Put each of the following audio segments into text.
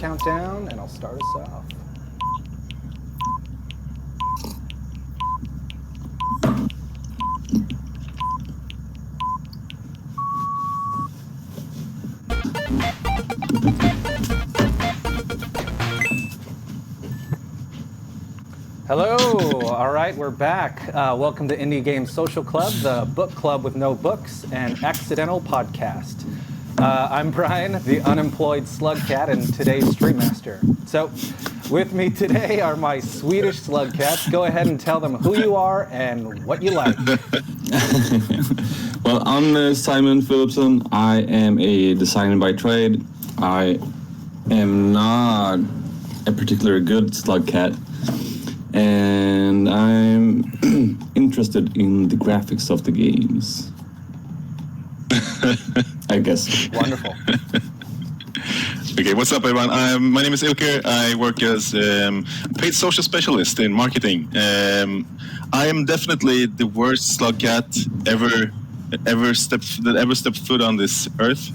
countdown, and I'll start us off. Hello. All right, we're back. Welcome to Indie Games Social Club, the book club with no books and accidental podcast. I'm Brian, the unemployed slug cat, and today's stream master. So, with me today are my Swedish slug cats. Go ahead and tell them who you are and what you like. Well, I'm Simon Philipson. I am a designer by trade. I am not a particularly good slug cat. And I'm interested in the graphics of the games. I guess. Wonderful. Okay, what's up, everyone? My name is Ilker. I work as paid social specialist in marketing. I am definitely the worst slug cat ever stepped foot on this earth.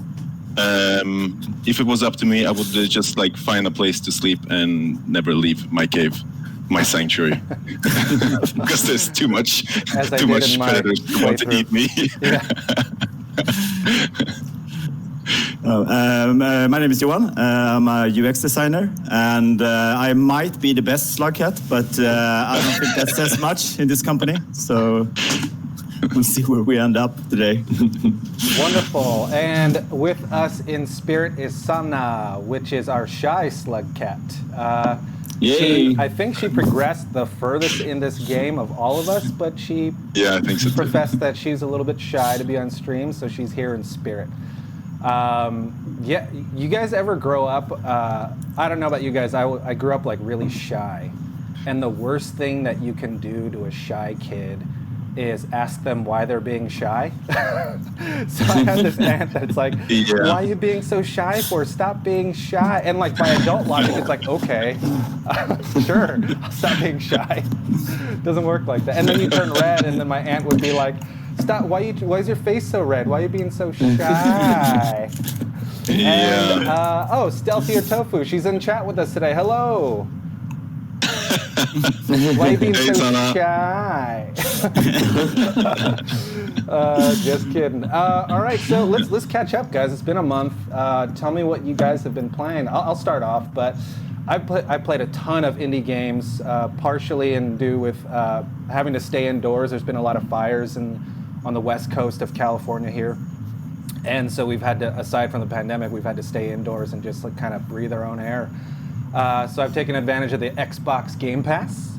If it was up to me, I would just find a place to sleep and never leave my cave. My sanctuary, because there's too much predators who want to eat me. My name is Johan. I'm a UX designer, and I might be the best slug cat, but I don't think that says much in this company. So we'll see where we end up today. Wonderful. And with us in spirit is Sanna, which is our shy slug cat. I think she progressed the furthest in this game of all of us, but she I think so professed that she's a little bit shy to be on stream, so she's here in spirit. You guys ever grow up, I don't know about you guys, I grew up really shy. And the worst thing that you can do to a shy kid is ask them why they're being shy. So I have this aunt that's like, why are you being so shy for? Stop being shy. And by adult logic, it's okay, sure, I'll stop being shy. Doesn't work like that. And then you turn red, and then my aunt would be like, stop, why is your face so red? Why are you being so shy? And, Stealthy or Tofu, she's in chat with us today. Hello. Why are you being so shy? Just kidding. All right, so let's catch up, guys. It's been a month. Tell me what you guys have been playing. I'll start off, but I played a ton of indie games, partially in due with having to stay indoors. There's been a lot of fires on the west coast of California here. And so we've had to, aside from the pandemic, we've had to stay indoors and just kind of breathe our own air. So I've taken advantage of the Xbox Game Pass.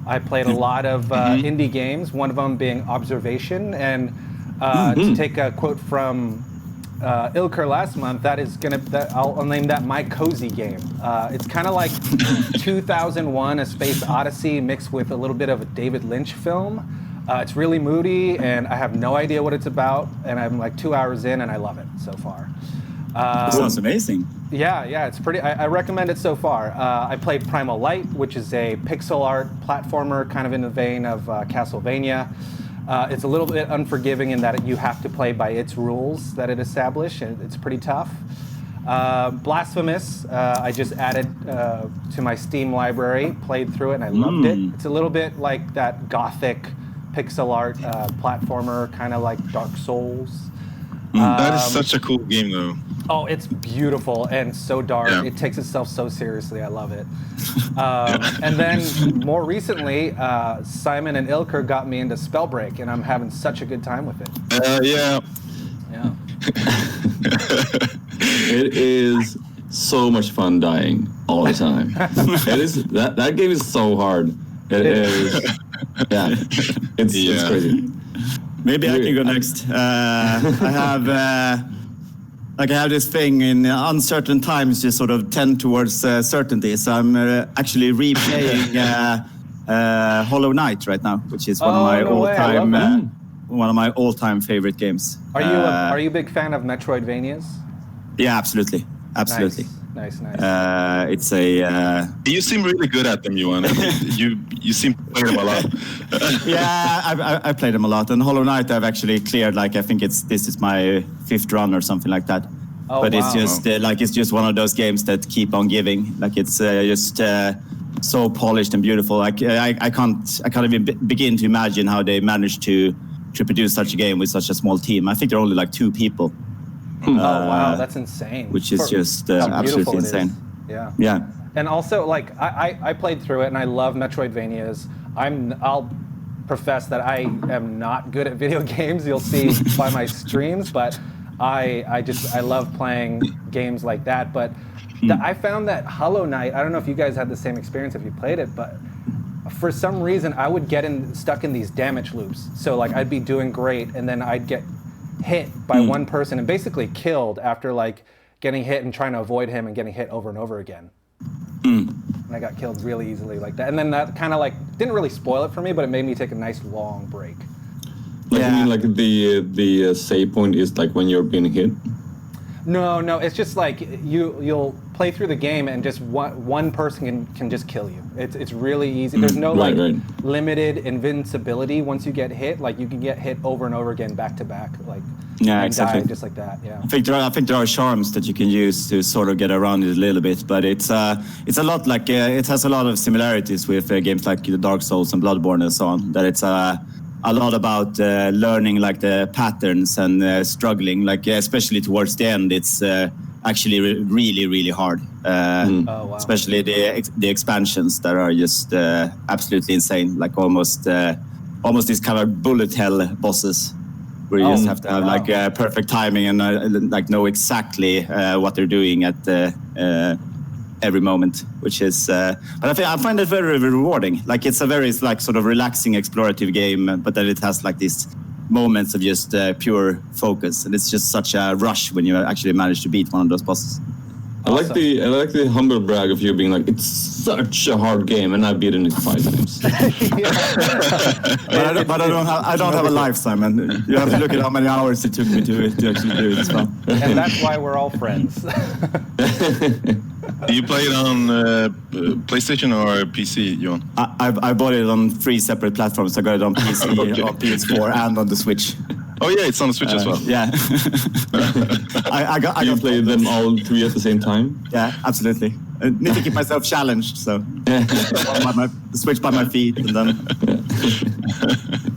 I played a lot of indie games, one of them being Observation. And to take a quote from Ilker last month, I'll name that my cozy game. It's kind of like 2001: A Space Odyssey mixed with a little bit of a David Lynch film. It's really moody, and I have no idea what it's about. And I'm 2 hours in, and I love it so far. Sounds amazing. Yeah, it's pretty. I recommend it so far. I played Primal Light, which is a pixel art platformer, kind of in the vein of Castlevania. It's a little bit unforgiving in that you have to play by its rules that it established, and it's pretty tough. Blasphemous, I just added to my Steam library, played through it, and I loved it. It's a little bit like that gothic pixel art platformer, kind of like Dark Souls. That is such a cool game, though. Oh, it's beautiful and so dark. Yeah. It takes itself so seriously. I love it. And then more recently, Simon and Ilker got me into Spellbreak, and I'm having such a good time with it. Yeah. It is so much fun dying all the time. It is that game is so hard. It is. Yeah, it's crazy. Maybe I can go next. I have this thing in uncertain times, just sort of tend towards certainty. So I'm actually replaying Hollow Knight right now, which is one of my all-time favorite games. Are you a big fan of Metroidvanias? Yeah, absolutely. Nice. It's a. You seem really good at them, Johan. You seem to play them a lot. Yeah, I played them a lot. And Hollow Knight, I've actually cleared. I think this is my 5th run or something like that. Oh, but it's wow. just it's just one of those games that keep on giving. Like it's just so polished and beautiful. I can't even begin to imagine how they managed to produce such a game with such a small team. I think there are only like 2 people. Oh wow, that's insane. Which is just how absolutely beautiful it insane. is. Yeah. Yeah. And also, like, I played through it, and I love Metroidvanias. I'll profess that I am not good at video games. You'll see by my streams, but I love playing games like that. But I found that Hollow Knight, I don't know if you guys had the same experience if you played it, but for some reason I would get stuck in these damage loops. So like I'd be doing great, and then I'd get hit by one person and basically killed after like getting hit and trying to avoid him and getting hit over and over again. And I got killed really easily like that. And then that kind of like didn't really spoil it for me, but it made me take a nice long break. Like, Yeah. I mean, like the save point is like when you're being hit. No, it's just like you'll play through the game and just one person can just kill you. It's really easy. There's no right, like right. limited invincibility once you get hit. Like you can get hit over and over again back to back. Like Yeah, and exactly. die just like that. Yeah. I think there are charms that you can use to sort of get around it a little bit, but it's a lot like it has a lot of similarities with games like the Dark Souls and Bloodborne and so on. That it's a lot about learning like the patterns and struggling. Like especially towards the end, it's actually really really hard. Oh, wow. Especially the expansions that are just absolutely insane. Like almost these kind of bullet hell bosses. Where you just have to have wow. like perfect timing and like know exactly what they're doing at every moment, which is. But I find it very, very rewarding. Like it's a very like sort of relaxing, explorative game, but then it has like these moments of just pure focus, and it's just such a rush when you actually manage to beat one of those bosses. I like the humble brag of you being like, it's such a hard game, and I've beaten it 5 times. But I don't have a life, Simon. You have to look at how many hours it took me to actually do it. So. And that's why we're all friends. Do you play it on PlayStation or PC, Johan? I bought it on 3 separate platforms. I got it on PC, on PS4, and on the Switch. Oh yeah, it's on the Switch as well. Yeah. I got played them all 3 at the same time? Yeah, absolutely. I need to keep myself challenged, so switch by my feet, and then.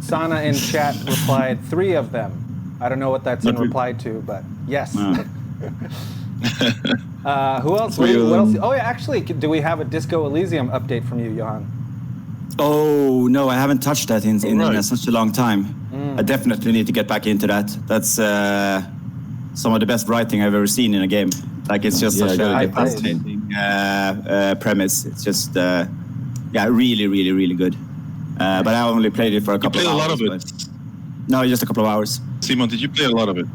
Sana in chat replied 3 of them. I don't know what that's in reply to, but yes. Who else? What else? Oh yeah, actually, do we have a Disco Elysium update from you, Johan? Oh no, I haven't touched that in Right. such a long time. I definitely need to get back into that. That's some of the best writing I've ever seen in a game. Like it's just such a fascinating premise. It's just really, really, really good. But I only played it for a couple of hours. You played a lot of it. No, just a couple of hours. Simon, did you play a lot of it?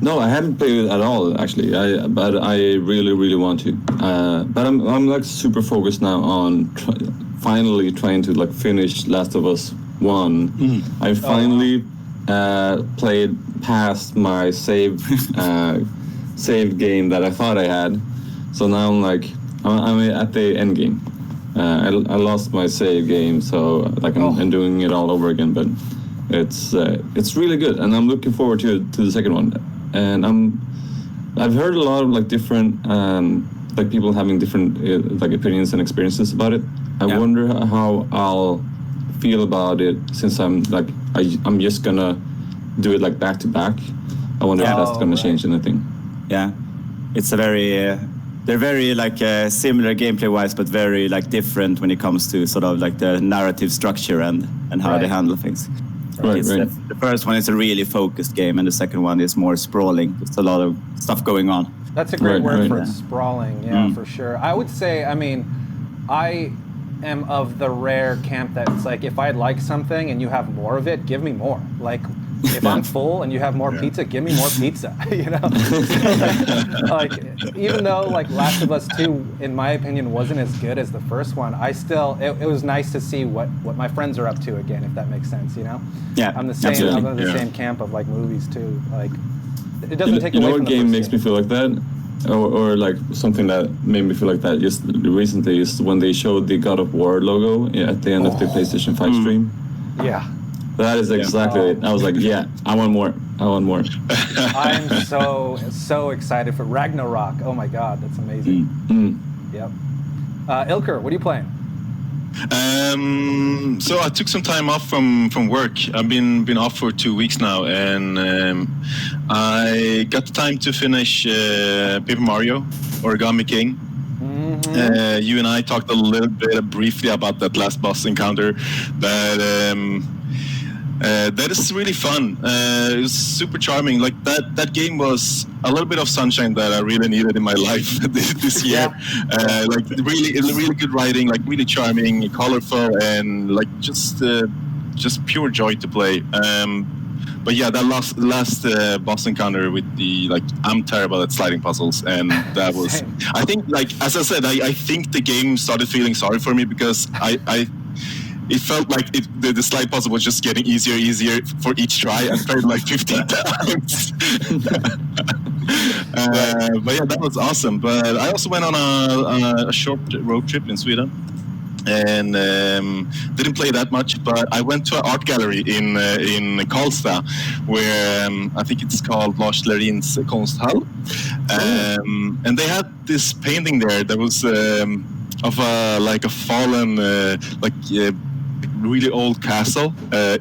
No, I haven't played it at all, actually. But I really, really want to. But I'm like super focused now on finally trying to like finish Last of Us 1. I finally played past my save game that I thought I had. So now I'm at the end game. I lost my save game, so like I'm doing it all over again. But it's really good, and I'm looking forward to the second one. And I've heard a lot of like different like people having different like opinions and experiences about it. I wonder how I'll feel about it, since I'm just gonna do it like back to back. I wonder if that's gonna change anything. Yeah, it's a very they're very like similar gameplay wise, but very like different when it comes to sort of like the narrative structure and how they handle things. Right. The first one is a really focused game, and the second one is more sprawling. Just a lot of stuff going on. That's a great word for right. it, sprawling, for sure. I would say, I mean, I am of the rare camp that's like, if I like something and you have more of it, give me more. Like, if I'm full and you have more pizza, give me more pizza, you know? like, even though, like, Last of Us 2, in my opinion, wasn't as good as the first one, I still, it was nice to see what my friends are up to again, if that makes sense, you know? Yeah, I'm the same, absolutely. I'm in the same camp of, like, movies, too. Like, it doesn't take You away know from what the game first makes me feel like that? Or like something that made me feel like that just recently is when they showed the God of War logo at the end of the PlayStation 5 stream. Yeah. That is exactly it. I was like, yeah, I want more. I'm so excited for Ragnarok. Oh my god, that's amazing. Yep. Ilker, what are you playing? So I took some time off from work. I've been off for 2 weeks now, and I got the time to finish Paper Mario Origami King. You and I talked a little bit briefly about that last boss encounter. That is really fun. It was super charming. Like that game was a little bit of sunshine that I really needed in my life this year. Like really good writing, like really charming, colorful, and like just pure joy to play. But yeah, that last boss encounter with the I'm terrible at sliding puzzles, and that was I think as I said, I think the game started feeling sorry for me because it felt like the slide puzzle was just getting easier for each try. I played like 15 times. But yeah, that was awesome. But I also went on a short road trip in Sweden. And didn't play that much, but I went to an art gallery in Karlstad, where I think it's called Lars Lerins Konsthall, and they had this painting there that was of a fallen really old castle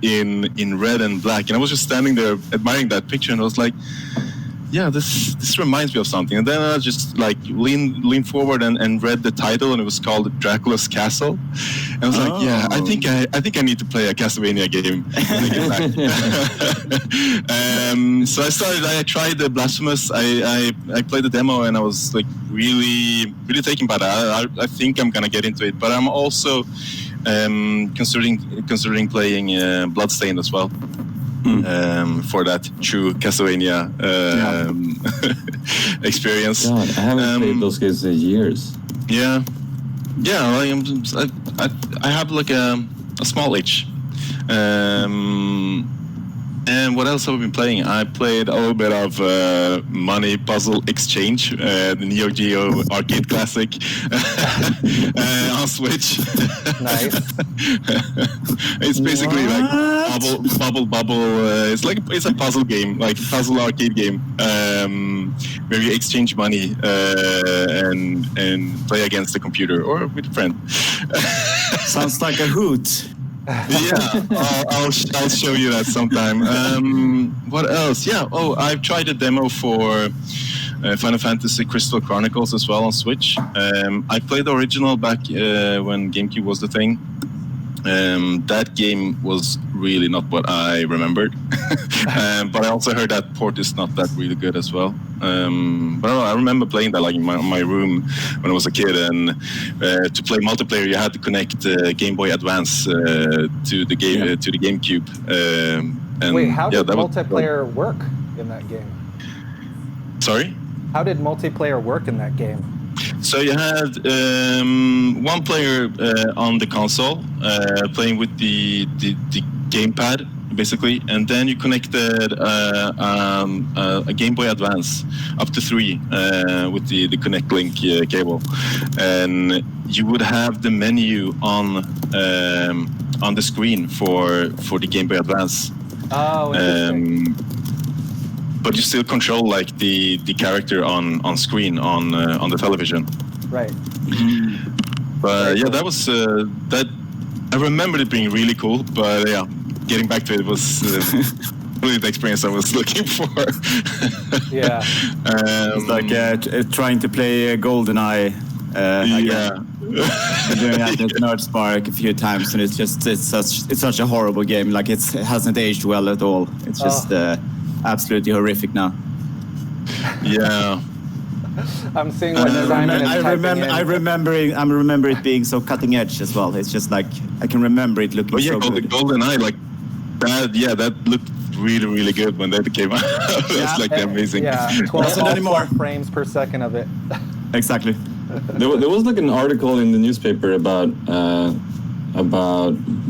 in red and black, and I was just standing there admiring that picture, and I was like, yeah, this reminds me of something. And then I just leaned forward and read the title, and it was called Dracula's Castle. And I was like, yeah, I think I need to play a Castlevania game when I get back. So I tried the Blasphemous. I played the demo, and I was like really taken by that. I think I'm gonna get into it, but I'm also considering playing Bloodstained as well. For that true Castlevania experience. God, I haven't played those games in years. Yeah. I have like a small itch. And what else have I been playing? I played a little bit of Money Puzzle Exchange, the Neo Geo arcade classic on Switch. Nice. It's basically like bubble. It's a puzzle game, like puzzle arcade game, where you exchange money and play against the computer or with a friend. Sounds like a hoot. Yeah, I'll show you that sometime. What else? Yeah. Oh, I've tried a demo for Final Fantasy Crystal Chronicles as well on Switch. I played the original back when GameCube was the thing. That game was really not what I remembered. But I also heard that port is not that really good as well. But I remember playing that like in my room when I was a kid, and to play multiplayer you had to connect Game Boy Advance to the game to the GameCube. And wait, how did multiplayer work in that game? Sorry? How did multiplayer work in that game? So you had one player on the console playing with the gamepad, basically, and then you connected a Game Boy Advance up to 3 with the Connect Link cable, and you would have the menu on the screen for the Game Boy Advance. Oh, interesting. But you still control like the character on screen on the television. Right. But yeah, that was that. I remembered it being really cool, but yeah, getting back to it was really the experience I was looking for. Yeah. It's like trying to play GoldenEye. Yeah. Doing that at Nerdspark a few times, and it's such a horrible game. Like it hasn't aged well at all. It's just absolutely horrific now. Yeah. I'm seeing what Simon is typing in. I remember it being so cutting edge as well. It's just like I can remember it looking so good. GoldenEye, like that. Yeah, that looked really good when that came out. That's like amazing. Yeah, 12 frames per second of it. Exactly. There was like an article in the newspaper about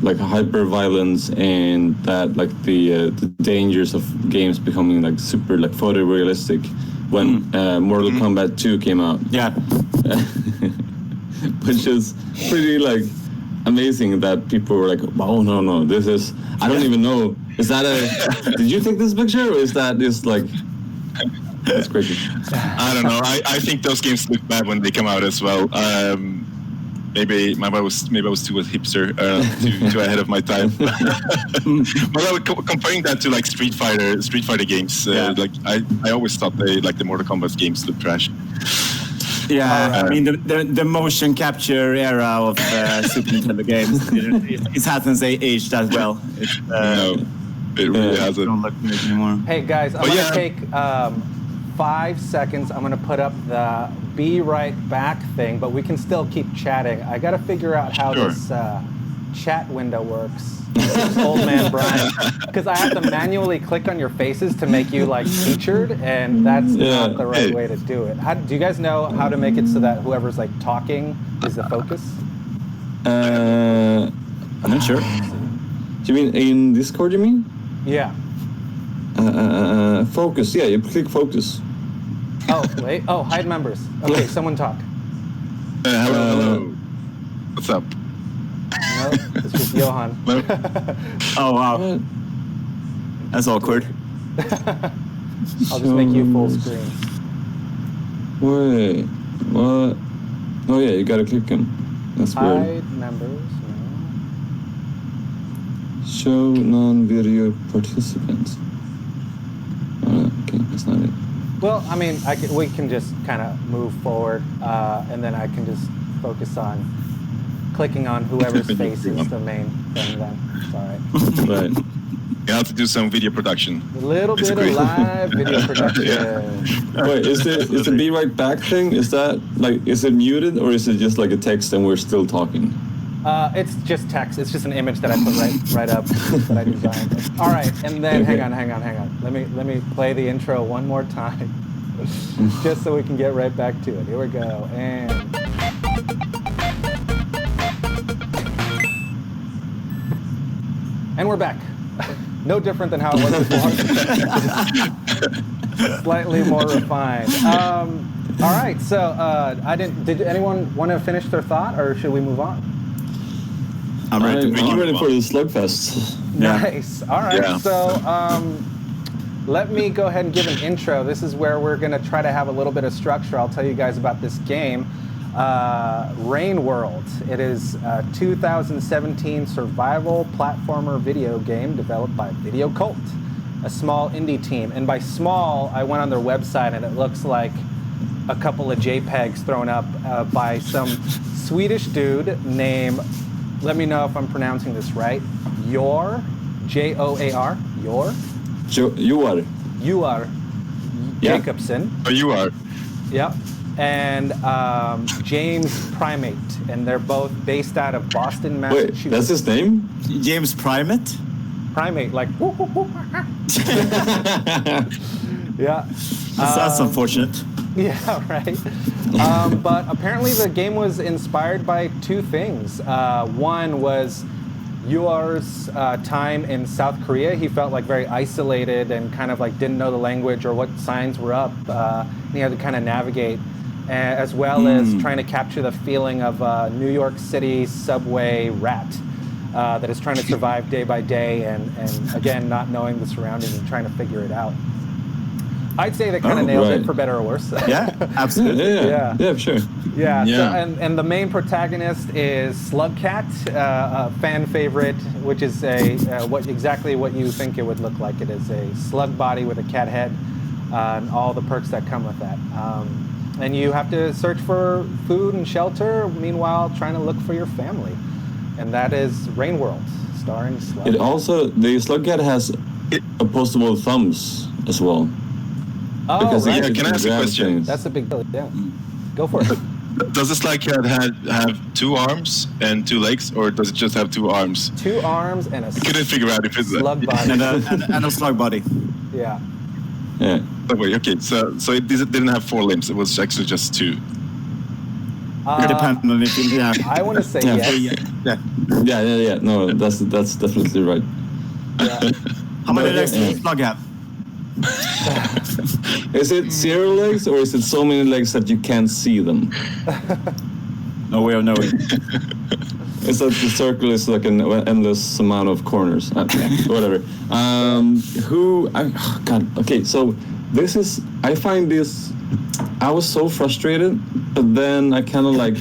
like hyper violence and that like the dangers of games becoming like super like photorealistic when Mortal Kombat 2 came out. Yeah. Which is pretty like amazing that people were like, "Oh no, this is." I don't even know. Is that a? Did you take this picture, or is that just like? That's crazy. I don't know. I think those games look bad when they come out as well. Maybe I was too a hipster, too ahead of my time. But I was comparing that to like Street Fighter games. Like I always thought like the Mortal Kombat games look trash. Yeah, I mean the motion capture era of Super Nintendo games, it hasn't aged as well. No, it really hasn't. Don't look good anymore. Hey guys, I'm gonna take 5 seconds. I'm gonna put up the be right back thing, but we can still keep chatting. I gotta figure out how this chat window works. Old man Brian, because I have to manually click on your faces to make you like featured, and that's not the right way to do it. Do you guys know how to make it so that whoever's like talking is the focus? I'm not sure. Do you mean in Discord? You mean? Yeah. Focus. Yeah, you click focus. Oh wait. Oh, hide members. Okay, someone talk. Hello. What's up? No, it's just Johan. Oh wow, that's awkward. I'll just make you full screen. Wait, what? Oh yeah, you gotta click them. That's weird. Hide members. No. Show non-video participants. Okay, that's not it. Well, I mean, we can just kind of move forward, and then I can just focus on clicking on whoever's face is the main thing. Then it's all right. Right. You have to do some video production. A little bit of live video production. Wait, is the be right back thing? Is that like is it muted or is it just like a text and we're still talking? It's just text. It's just an image that I put right up that I designed. All right, and then hang on. Let me play the intro one more time, just so we can get right back to it. Here we go, and we're back. No different than how it was before. Slightly more refined. All right, so did anyone want to finish their thought, or should we move on? I'm ready. I'm ready for the slugfest. Nice. All right. Yeah. So let me go ahead and give an intro. This is where we're going to try to have a little bit of structure. I'll tell you guys about this game, Rain World. It is a 2017 survival platformer video game developed by Video Cult, a small indie team. And by small, I went on their website and it looks like a couple of JPEGs thrown up by some Swedish dude named, let me know if I'm pronouncing this right, Joar, Joar, Joar? Joar Jacobson. Oh, you are. Yep. And James Primate, and they're both based out of Boston, Massachusetts. Wait, that's his name? James Primate? Primate, like. Yeah. That's unfortunate. Yeah, right. But apparently the game was inspired by two things. One was Yuar's time in South Korea. He felt like very isolated and kind of like didn't know the language or what signs were up. He had to kind of navigate, as well as trying to capture the feeling of a New York City subway rat that is trying to survive day by day and again, not knowing the surroundings and trying to figure it out. I'd say they kind of nailed it, for better or worse. Yeah, absolutely. Yeah, for sure. Yeah. Yeah. So, and the main protagonist is Slugcat, a fan favorite, which is exactly what you think it would look like. It is a slug body with a cat head, and all the perks that come with that. And you have to search for food and shelter, meanwhile trying to look for your family. And that is Rain World, starring Slug. It also, the Slugcat has opposable thumbs as well. Oh, Because right. Can I ask a question? things. That's a big deal. Yeah. Go for it. Does the Slugcat have 2 arms and 2 legs, or does it just have 2 arms? 2 arms and a I couldn't figure out if it's slug body. And a slug body. Yeah. Yeah. Oh, wait, okay, so it didn't have 4 limbs. It was actually just 2. Depending on if you, yeah. I want to say Yeah. yes. Yeah. No, that's definitely right. Yeah. How many legs does a slug have? Is it 0 legs or is it so many legs that you can't see them? No way of knowing. It's like the circle is like an endless amount of corners. Whatever. God. Okay, so this is. I find this. I was so frustrated, but then I kind of like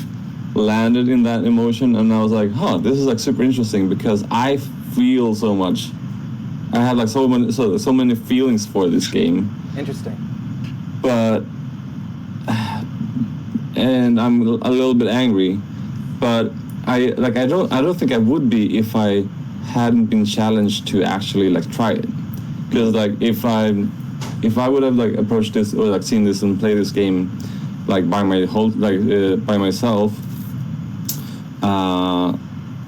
landed in that emotion, and I was like, "Huh, this is like super interesting because I feel so much. I have like so many feelings for this game." Interesting. But and I'm a little bit angry, but I don't think I would be if I hadn't been challenged to actually like try it, because like if I would have like approached this or like seen this and played this game like by myself,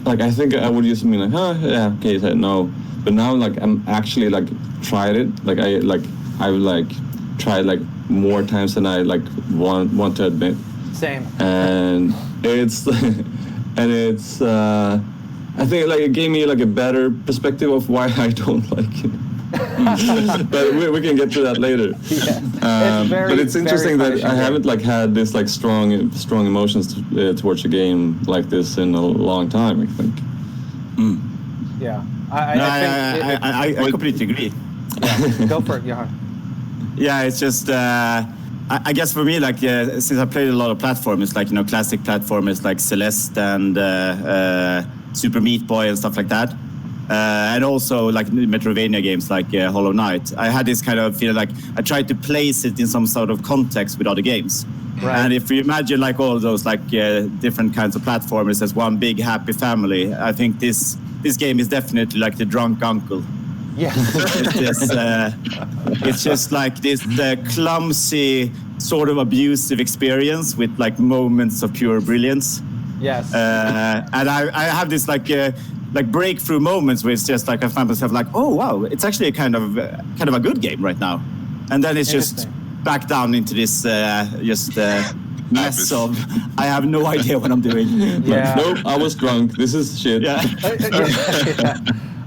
like I think I would just be like, yeah, okay, no. But now like I'm actually like tried it, like I've like tried like more times than I like want to admit. Same. And it's I think like it gave me like a better perspective of why I don't like it. But we can get to that later. Yeah. But it's interesting that I haven't like had this like strong emotions towards a game like this in a long time, I think. Yeah. I completely agree. Yeah. Go for it, Johan. Yeah, it's just I guess for me, like since I played a lot of platformers, like classic platformers like Celeste and Super Meat Boy and stuff like that, and also like Metroidvania games like Hollow Knight. I had this kind of feeling like I tried to place it in some sort of context with other games. Right. And if you imagine like all of those like different kinds of platformers as one big happy family, I think this game is definitely like the drunk uncle. Yeah. It's just like this clumsy, sort of abusive experience with like moments of pure brilliance. Yes. And I have this like breakthrough moments where it's just like I find myself like, oh wow, it's actually a kind of a good game right now, and then it's just back down into this mess of I have no idea what I'm doing. Yeah. Nope, I was drunk. This is shit. Yeah. Yeah.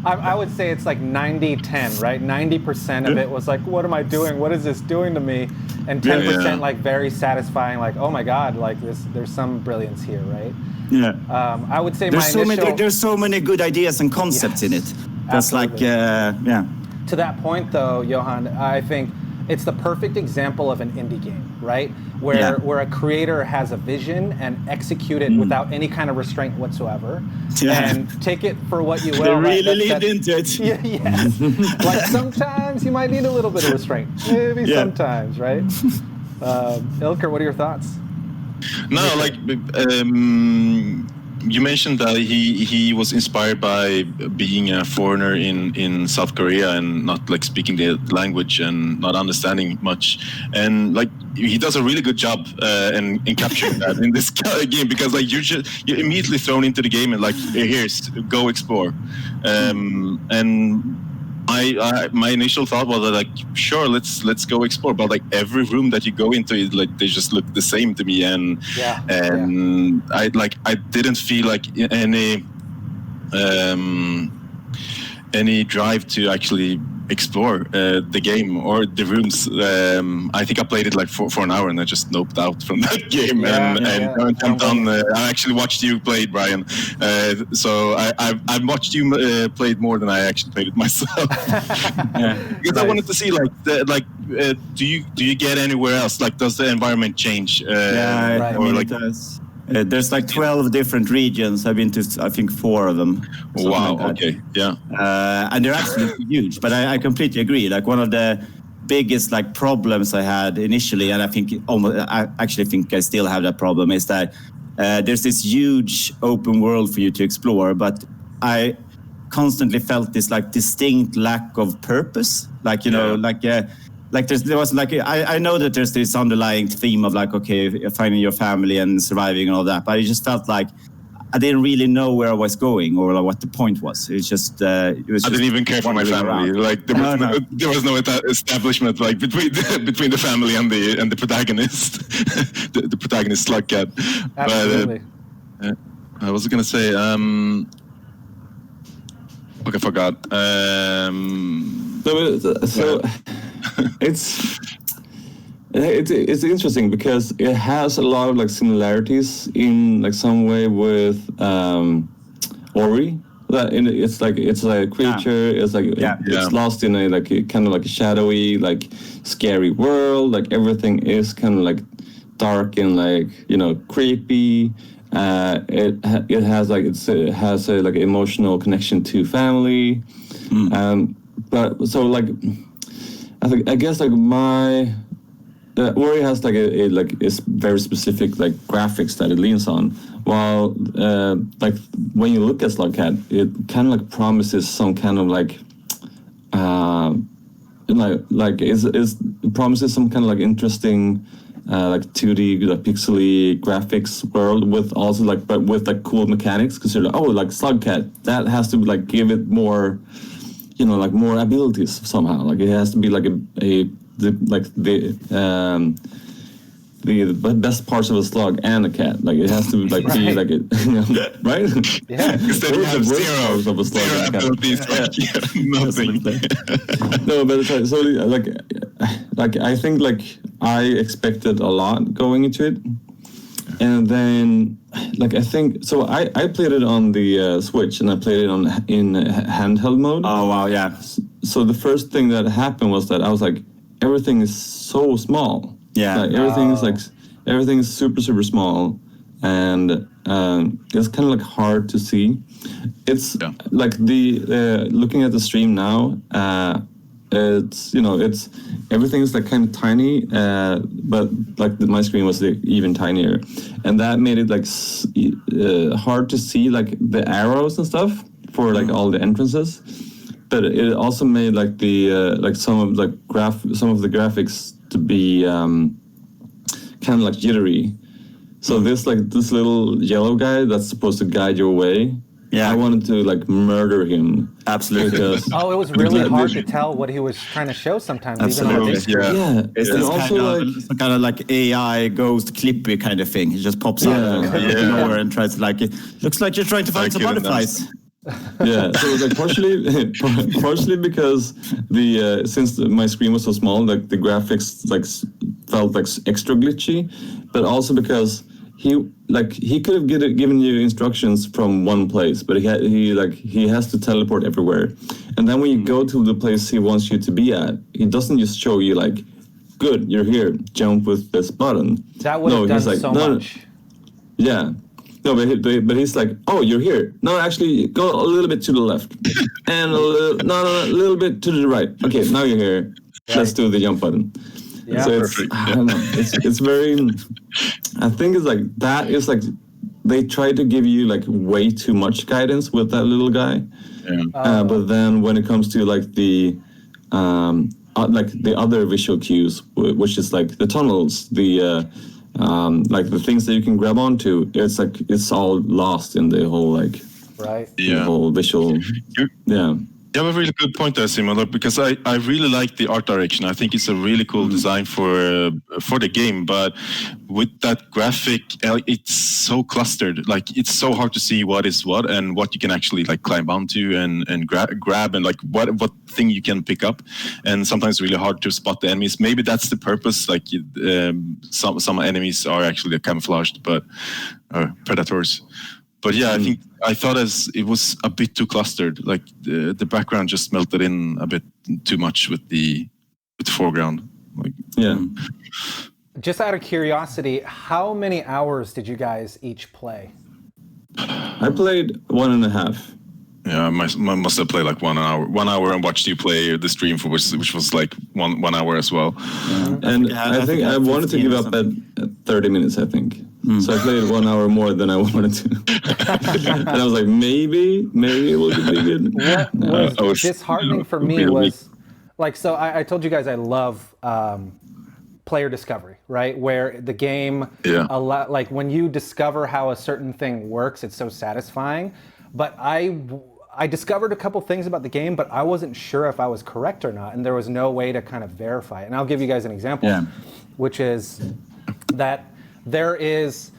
I would say it's like 90-10, right? 90% of it was like, what am I doing? What is this doing to me? And 10% like very satisfying, like, oh my God, like there's some brilliance here, right? Yeah. I would say there's so many good ideas and concepts in it. That's absolutely. like, To that point though, Johan, I think it's the perfect example of an indie game, right? Where a creator has a vision and execute it without any kind of restraint whatsoever, and take it for what you will. They really leaned into it. Yeah, yes. Like sometimes you might need a little bit of restraint, maybe sometimes, right? Ilker, what are your thoughts? No, like you mentioned that he was inspired by being a foreigner in South Korea and not like speaking the language and not understanding much, and like he does a really good job in capturing that in this game, because like you're immediately thrown into the game and like here's go explore, and my initial thought was that, like, sure, let's go explore, but like every room that you go into, like they just look the same to me, and I didn't feel like any drive to actually explore the game or the rooms. I think I played it like for an hour and I just noped out from that game and jumped on. I actually watched you play it, Brian. So I've watched you play it more than I actually played it myself. Because I wanted to see do you get anywhere else? Like, does the environment change? It does. There's like 12 different regions. I've been to, I think, 4 of them. Wow. Like okay. Yeah. And they're absolutely huge. But I completely agree. Like, one of the biggest like problems I had initially, and I actually think I still have that problem, is that there's this huge open world for you to explore, but I constantly felt this like distinct lack of purpose. Like, there was like, I know that there's this underlying theme of like, okay, finding your family and surviving and all that, but I just felt like I didn't really know where I was going or like what the point was. It's just I didn't even care for my family. Around. Like there was no establishment like between the family and the protagonist, the protagonist slug cat. Absolutely. But I was gonna say. Okay, I forgot. So it's interesting because it has a lot of like similarities in like some way with Ori. It's like a creature. It's like it's lost in a like kind of like a shadowy, like scary world. Like everything is kind of like dark and like creepy. It has like it has a like emotional connection to family. But so like I guess like Ori has like it's very specific like graphics that it leans on. While like when you look at Slugcat, it kind of like promises some kind of like it promises some kind of like interesting like 2D like pixely graphics world with also like but with like cool mechanics. Because you're like Slugcat, that has to like give it more like more abilities somehow. Like it has to be like the best parts of a slug and a cat. Like it has to like be like it, right? Yeah. Instead Those we are have the worst zero parts of a slug and a cat. abilities, nothing. No, but it's like, so like I think like I expected a lot going into it, and then like I think so I played it on the Switch and I played it in handheld mode. Oh wow, yeah. So the first thing that happened was that I was like, everything is so small. Yeah. Like everything is super small, and it's kind of like hard to see. It's like the looking at the stream now. It's it's everything is like kind of tiny, but like my screen was even tinier, and that made it like hard to see like the arrows and stuff for like all the entrances. But it also made like the like some of the graphics to be kind of like jittery. So this little yellow guy that's supposed to guide your way. Yeah, I wanted to like murder him. Absolutely. Because it was really hard to tell what he was trying to show sometimes. Absolutely. Even on yeah. It's And this also kind of like AI ghost Clippy kind of thing. He just pops out of nowhere and tries to like it. Looks like you're trying to find some butterflies. Yeah, so like partially because the since my screen was so small, like the graphics like felt like extra glitchy, but also because he could have given you instructions from one place, but he has to teleport everywhere, and then when you go to the place he wants you to be at, he doesn't just show you like, good, you're here, jump with this button. That would have done so much. Yeah. No, but he's like, oh, you're here. No, actually, go a little bit to the left, and a little bit to the right. Okay, now you're here. Let's do the jump button. Yeah, so I don't know. It's very. I think it's like that is like they try to give you like way too much guidance with that little guy. Yeah. But then when it comes to like the other visual cues, which is like the tunnels, the like the things that you can grab onto, it's like it's all lost in the whole like the whole visual. You have a really good point there, Simon, because I really like the art direction. I think it's a really cool design for the game, but with that graphic, it's so clustered. Like it's so hard to see what is what and what you can actually like climb onto and grab and like what thing you can pick up. And sometimes it's really hard to spot the enemies. Maybe that's the purpose. Like some enemies are actually camouflaged, but predators. But yeah, I thought it was a bit too clustered. Like the background just melted in a bit too much with the foreground. Like, Just out of curiosity, how many hours did you guys each play? I played 1.5. Yeah, I must have played like 1 hour. 1 hour and watched you play the stream for which was like one hour as well. And I think I wanted to give up at 30 minutes, I think. So I played 1 hour more than I wanted to. And I was like, maybe it will be good. What was disheartening for me was, like, so I told you guys I love player discovery, right? Where the game, like when you discover how a certain thing works, it's so satisfying. But I discovered a couple things about the game, but I wasn't sure if I was correct or not, and there was no way to kind of verify it. And I'll give you guys an example, which is that there is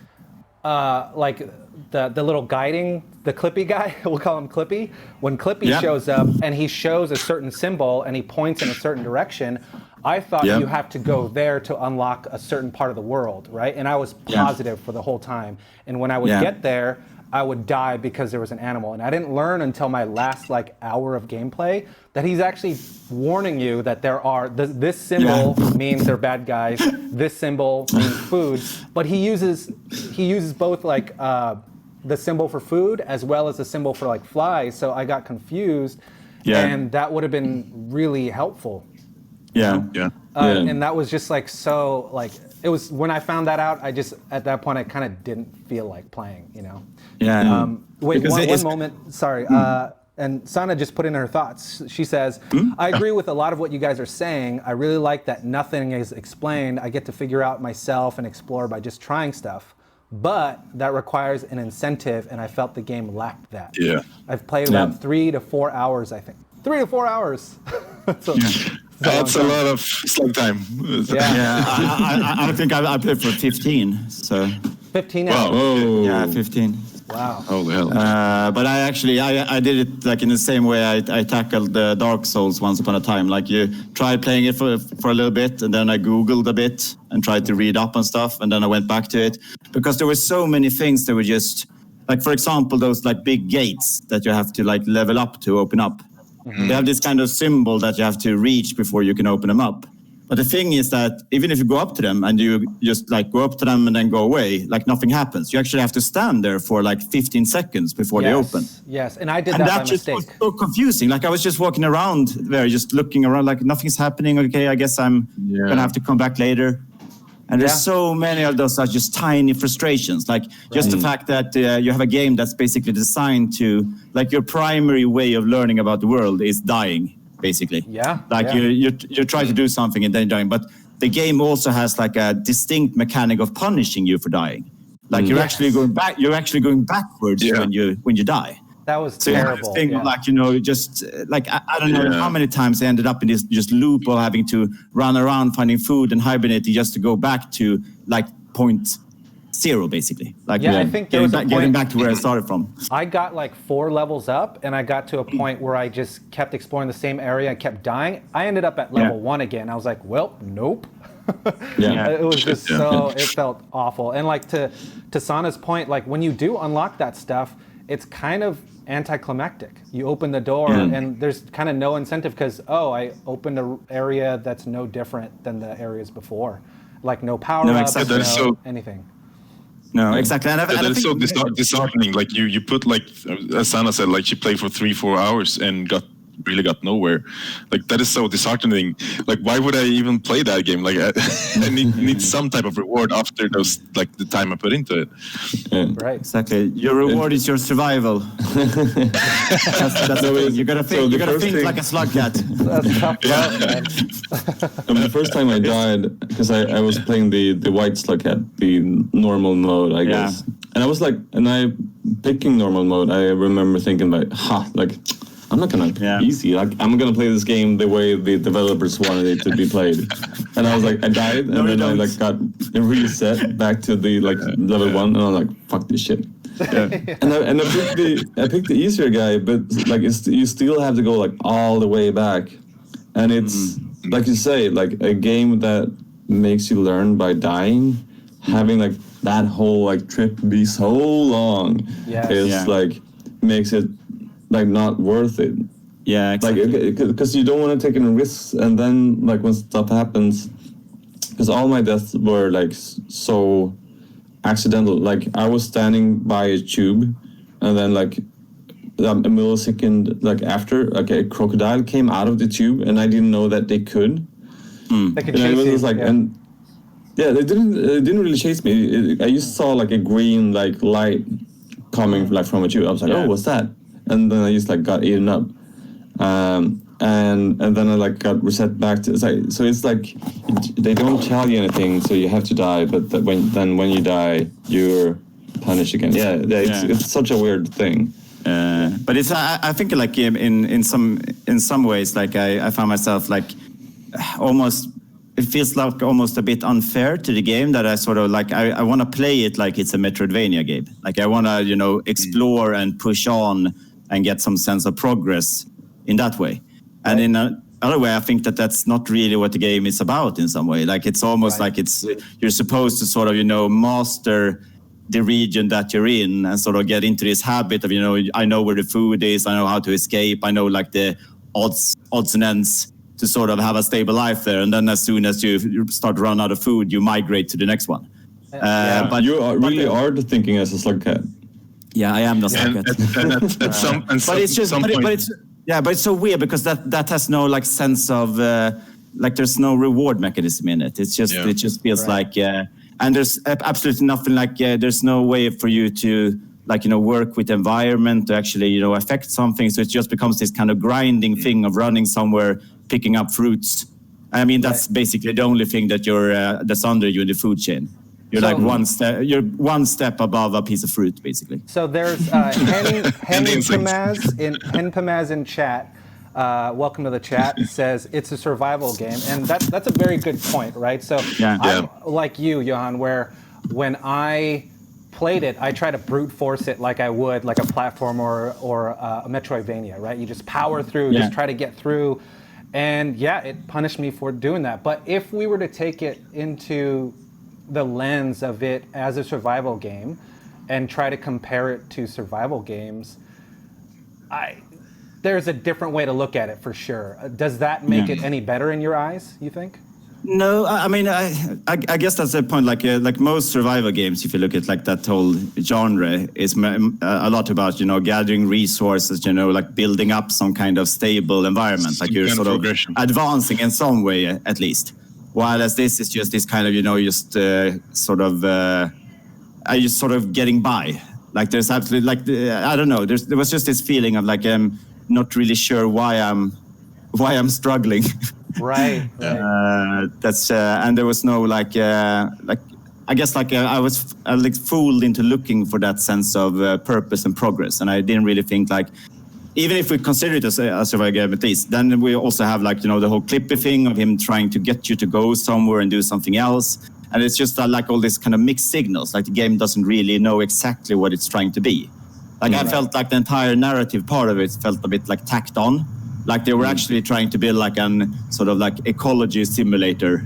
like the little guiding, the Clippy guy, we'll call him Clippy. When Clippy shows up and he shows a certain symbol and he points in a certain direction, I thought Yeah. you have to go there to unlock a certain part of the world, right? And I was positive for the whole time. And when I would get there, I would die because there was an animal. And I didn't learn until my last like hour of gameplay that he's actually warning you that there are this symbol means they're bad guys. This symbol means food. But he uses both like the symbol for food as well as the symbol for like flies. So I got confused, and that would have been really helpful. Yeah. And that was just like so like it was when I found that out. I just at that point I kind of didn't feel like playing, you know. Yeah. Wait, Because one moment. Sorry. And Sana just put in her thoughts. She says, I agree with a lot of what you guys are saying. I really like that nothing is explained. I get to figure out myself and explore by just trying stuff. But that requires an incentive, and I felt the game lacked that. Yeah. I've played about 3 to 4 hours, I think. 3 to 4 hours. That's a lot of slug time. Yeah. I think I played for 15. So 15 Wow. hours. Oh. yeah, 15. Wow. Holy hell. But I did it like in the same way I tackled Dark Souls once upon a time. Like you tried playing it for a little bit, and then I Googled a bit and tried to read up on stuff, and then I went back to it because there were so many things that were just like, for example, those like big gates that you have to like level up to open up. They have this kind of symbol that you have to reach before you can open them up. But the thing is that even if you go up to them and you just like go up to them and then go away, like nothing happens. You actually have to stand there for like 15 seconds before they open. Yes, and I did And that that by just mistake. was so confusing. Like I was just walking around there, just looking around, like nothing's happening. Okay, I guess I'm gonna have to come back later. And there's so many of those are just tiny frustrations. Like just the fact that you have a game that's basically designed to, like your primary way of learning about the world is dying, basically. Yeah. Like you try to do something and then you're dying. But the game also has like a distinct mechanic of punishing you for dying. Like you're actually going back. You're actually going backwards when you die. That was So you have terrible. this thing of like, you know, just like, I don't know how many times I ended up in this just loop of having to run around finding food and hibernating just to go back to like point zero, basically. Like I think there was a getting point, back to where I started from. I got like 4 levels up, and I got to a point where I just kept exploring the same area and kept dying. I ended up at level 1 again. I was like, well, nope. It was just it felt awful. And like to Sana's point, like when you do unlock that stuff, it's kind of anticlimactic. You open the door and there's kind of no incentive because, I opened an area that's no different than the areas before. Like no power-ups, anything. No, exactly. And That is so disheartening. Like you put like, as Sana said, like she played for 3-4 hours and really got nowhere. Like that is so disheartening. Like why would I even play that game? Like I need some type of reward after those, like the time I put into it. Right. Exactly. Your reward is your survival. that's the thing. You gotta think. You gotta think like a slug cat. That's tough love, man. The first time I died, because I was playing the white slug cat, the normal mode, I guess. And I was like, picking normal mode, I remember thinking like, I'm not gonna easy. Like I'm gonna play this game the way the developers wanted it to be played. And I was like, I died, and then I like got reset back to the like level 1, and I'm like, fuck this shit. And I picked the easier guy, but like you still have to go like all the way back, and it's like you say, like a game that makes you learn by dying, having like that whole like trip be so long like makes it like not worth it. Yeah, exactly. Like because you don't want to take any risks, and then like when stuff happens, because all my deaths were like so accidental. Like I was standing by a tube, and then like a millisecond like after, like a crocodile came out of the tube, and I didn't know that they could. They could chase you. Like, and they didn't really chase me. I just saw like a green like light coming like from a tube. I was like, oh, what's that? And then I just like got eaten up, and then I like got reset back to. So it's like they don't tell you anything, so you have to die. But when you die, you're punished again. It's such a weird thing. But it's I think like in some ways, like I found myself like almost. It feels like almost a bit unfair to the game that I sort of like, I want to play it like it's a Metroidvania game. Like I want to, explore and push on and get some sense of progress in that way. And other way, I think that's not really what the game is about in some way. Like it's almost like you're supposed to sort of, master the region that you're in and sort of get into this habit of, I know where the food is, I know how to escape, I know like the odds and ends to sort of have a stable life there. And then as soon as you start to run out of food, you migrate to the next one. But you are thinking as a slug cat. Yeah, I am the slug cat. But it's so weird because that has no like sense of like there's no reward mechanism in it. It's just it just feels like and there's absolutely nothing like there's no way for you to like work with the environment to actually affect something. So it just becomes this kind of grinding thing of running somewhere, picking up fruits. I mean that's basically the only thing that that's under you in the food chain. You're like one step above a piece of fruit, basically. So there's Henpamaz in chat. Welcome to the chat. Says it's a survival game, and that's a very good point, right? So I'm like you, Johan, where when I played it, I try to brute force it like I would like a platform or a Metroidvania, right? You just power through, just try to get through, and it punished me for doing that. But if we were to take it into the lens of it as a survival game and try to compare it to survival games, there's a different way to look at it for sure. Does that make it any better in your eyes, you think? No, I mean, I guess that's the point. Like most survival games, if you look at like that whole genre, is a lot about gathering resources, like building up some kind of stable environment, like you're sort of advancing in some way at least. While as this is just this kind of just sort of getting by. Like there's absolutely like I don't know. There was just this feeling of like I'm not really sure why I'm struggling. Right. That's and there was no like I guess like I was like fooled into looking for that sense of purpose and progress, and I didn't really think like. Even if we consider it as a survival game at least, then we also have like the whole Clippy thing of him trying to get you to go somewhere and do something else, and it's just like all these kind of mixed signals. Like the game doesn't really know exactly what it's trying to be. Like I felt like the entire narrative part of it felt a bit like tacked on. Like they were actually trying to build like an sort of like ecology simulator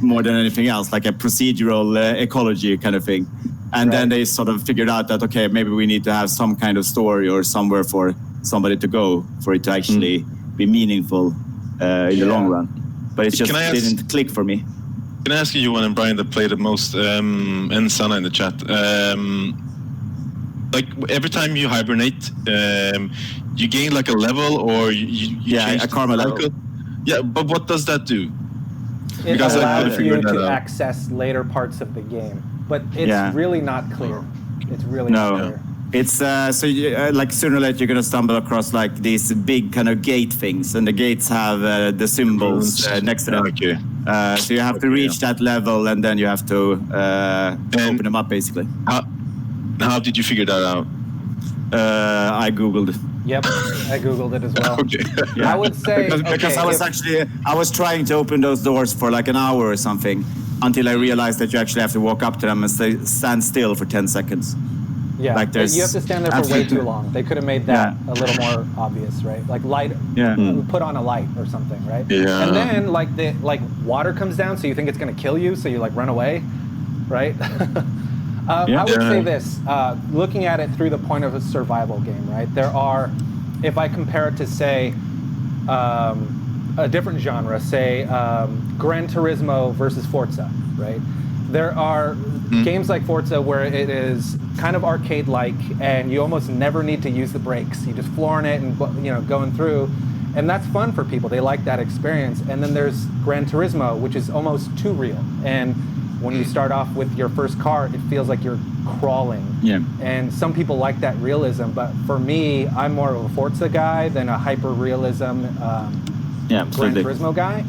more than anything else, like a procedural ecology kind of thing. And then they sort of figured out that, okay, maybe we need to have some kind of story or somewhere for somebody to go for it to actually be meaningful in the long run. But it just didn't click for me. Can I ask you, Johan and Brian, that played the most, and Sana in the chat, like every time you hibernate, you gain like a level or you change a karma level. Yeah, but what does that do? It allows you to access later parts of the game. But it's really not clear. It's really not clear. It's so like sooner or later you're gonna stumble across like these big kind of gate things, and the gates have the symbols next to them. Okay. So you have to reach that level, and then you have to open them up basically. How did you figure that out? I googled it. Yep, I googled it as well. Okay. I would say because I was trying to open those doors for like an hour or something until I realized that you actually have to walk up to them and stand still for 10 seconds. Yeah, like you have to stand there for way too long. They could have made that a little more obvious, right? Like light, put on a light or something, right? Yeah. And then like water comes down, so you think it's gonna kill you, so you like run away, right? I would say this, looking at it through the point of a survival game, right? There are, if I compare it to say a different genre, say Gran Turismo versus Forza, right? There are games like Forza where it is kind of arcade-like, and you almost never need to use the brakes. You just flooring it and going through, and that's fun for people. They like that experience. And then there's Gran Turismo, which is almost too real. And when you start off with your first car, it feels like you're crawling. Yeah. And some people like that realism, but for me, I'm more of a Forza guy than a hyper-realism Gran Turismo guy.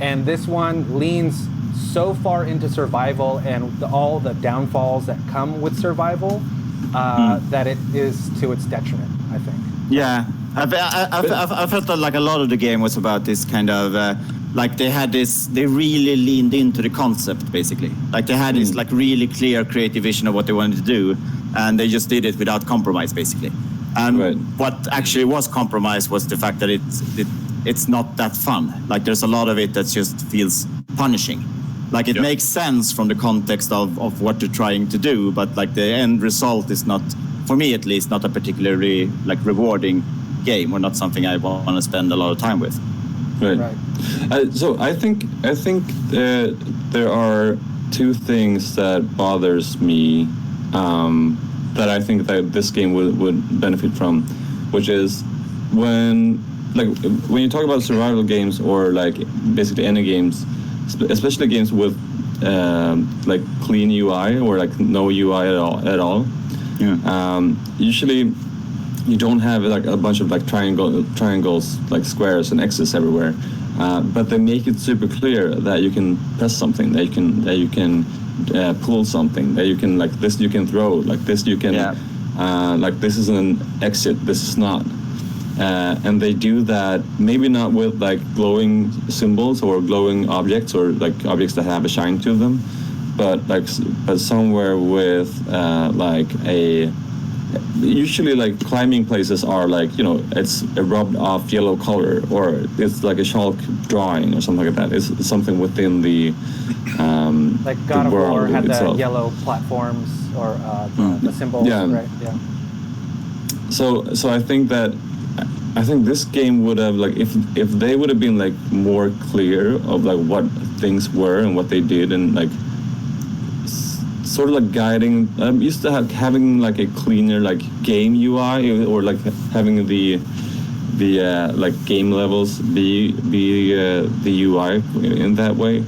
And this one leans so far into survival and all the downfalls that come with survival that it is to its detriment, I think. Yeah, I felt that like a lot of the game was about this kind of like they really leaned into the concept basically. Like they had this like really clear creative vision of what they wanted to do, and they just did it without compromise basically. And what actually was compromise was the fact that it it's not that fun. Like there's a lot of it that just feels punishing. Like it makes sense from the context of what you're trying to do, but like the end result is not, for me at least, not a particularly like rewarding game, or not something I want to spend a lot of time with. Right. So I think there are two things that bothers me that I think that this game would benefit from, which is when you talk about survival games or like basically any games, especially games with like clean UI or like no UI at all. Yeah. Usually you don't have like a bunch of like triangles, like squares and X's everywhere, but they make it super clear that you can press something, that you can pull something, that you can like this you can throw, like this you can like this is an exit, this is not. And they do that maybe not with like glowing symbols or glowing objects or like objects that have a shine to them, but somewhere with like a. Usually, like climbing places are like, you know, it's a rubbed off yellow color, or it's like a chalk drawing or something like that. It's something within the like God of War had itself. the yellow platforms or the symbols, right? Yeah. So I think this game would have like if they would have been like more clear of like what things were and what they did, and like sort of like guiding. I'm used to having like a cleaner like game UI, or like having the like game levels be the UI in that way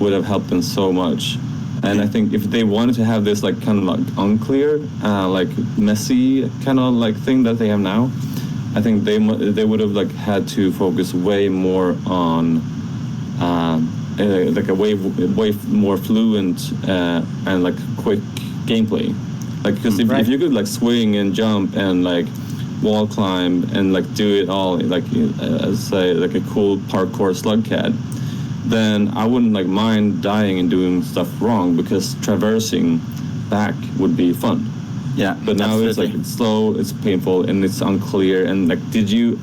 would have helped them so much. And I think if they wanted to have this like kind of like unclear, like messy kind of like thing that they have now, I think they would have like had to focus way more on like a way more fluent and like quick gameplay. Like because if you could like swing and jump and like wall climb and like do it all like as like a cool parkour slugcat, then I wouldn't like mind dying and doing stuff wrong, because traversing back would be fun. Yeah, but now absolutely. it's like it's slow, it's painful, and it's unclear. And like,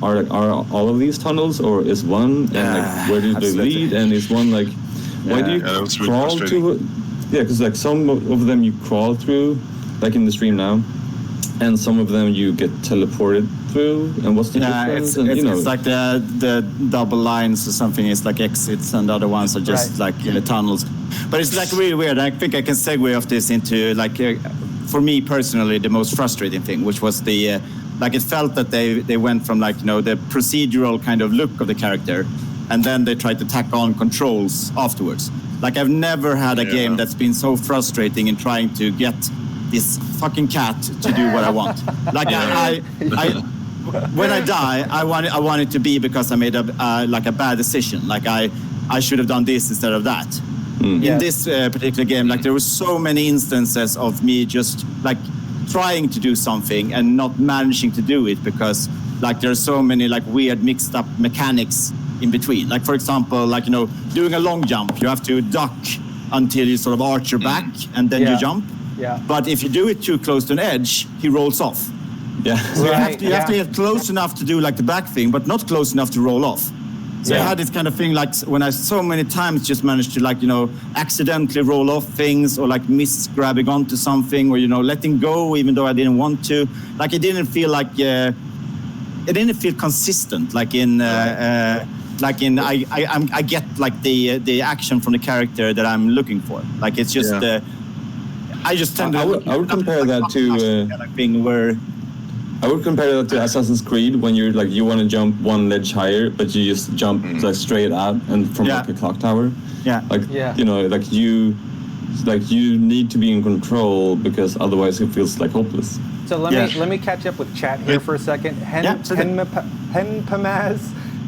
are all of these tunnels, or is one? And like, where do they lead? And is one like, why do you crawl to? Yeah, because like some of them you crawl through, like in the stream now, and some of them you get teleported through. And what's the difference? It's like the double lines or something is like exits, and the other ones are just like tunnels. But it's like really weird. I think I can segue off this into like. For me personally, the most frustrating thing, which was the like it felt that they went from like, you know, the procedural kind of look of the character, and then they tried to tack on controls afterwards. Like I've never had a game that's been so frustrating in trying to get this fucking cat to do what I want. Like I when I die, I want it to be because I made a bad decision. Like I should have done this instead of that. In this particular game, like there were so many instances of me just like trying to do something and not managing to do it, because like there's so many like weird mixed up mechanics in between. Like for example, like, you know, doing a long jump, you have to duck until you sort of arch your back and then you jump. Yeah. But if you do it too close to an edge, he rolls off. Yeah. So you have to get close enough to do like the back thing, but not close enough to roll off. So I had this kind of thing, like when I so many times just managed to like, you know, accidentally roll off things, or like miss grabbing onto something, or, you know, letting go even though I didn't want to. Like it didn't feel like, it didn't feel consistent. Like in, I get like the action from the character that I'm looking for. Like it's just, I just tend to. I would compare that to kind of thing where. I would compare that to Assassin's Creed, when you're like you want to jump one ledge higher, but you just jump like straight out and from like a clock tower. Yeah. Like you know, like you need to be in control, because otherwise it feels like hopeless. So let me catch up with chat here for a second. Henpamaz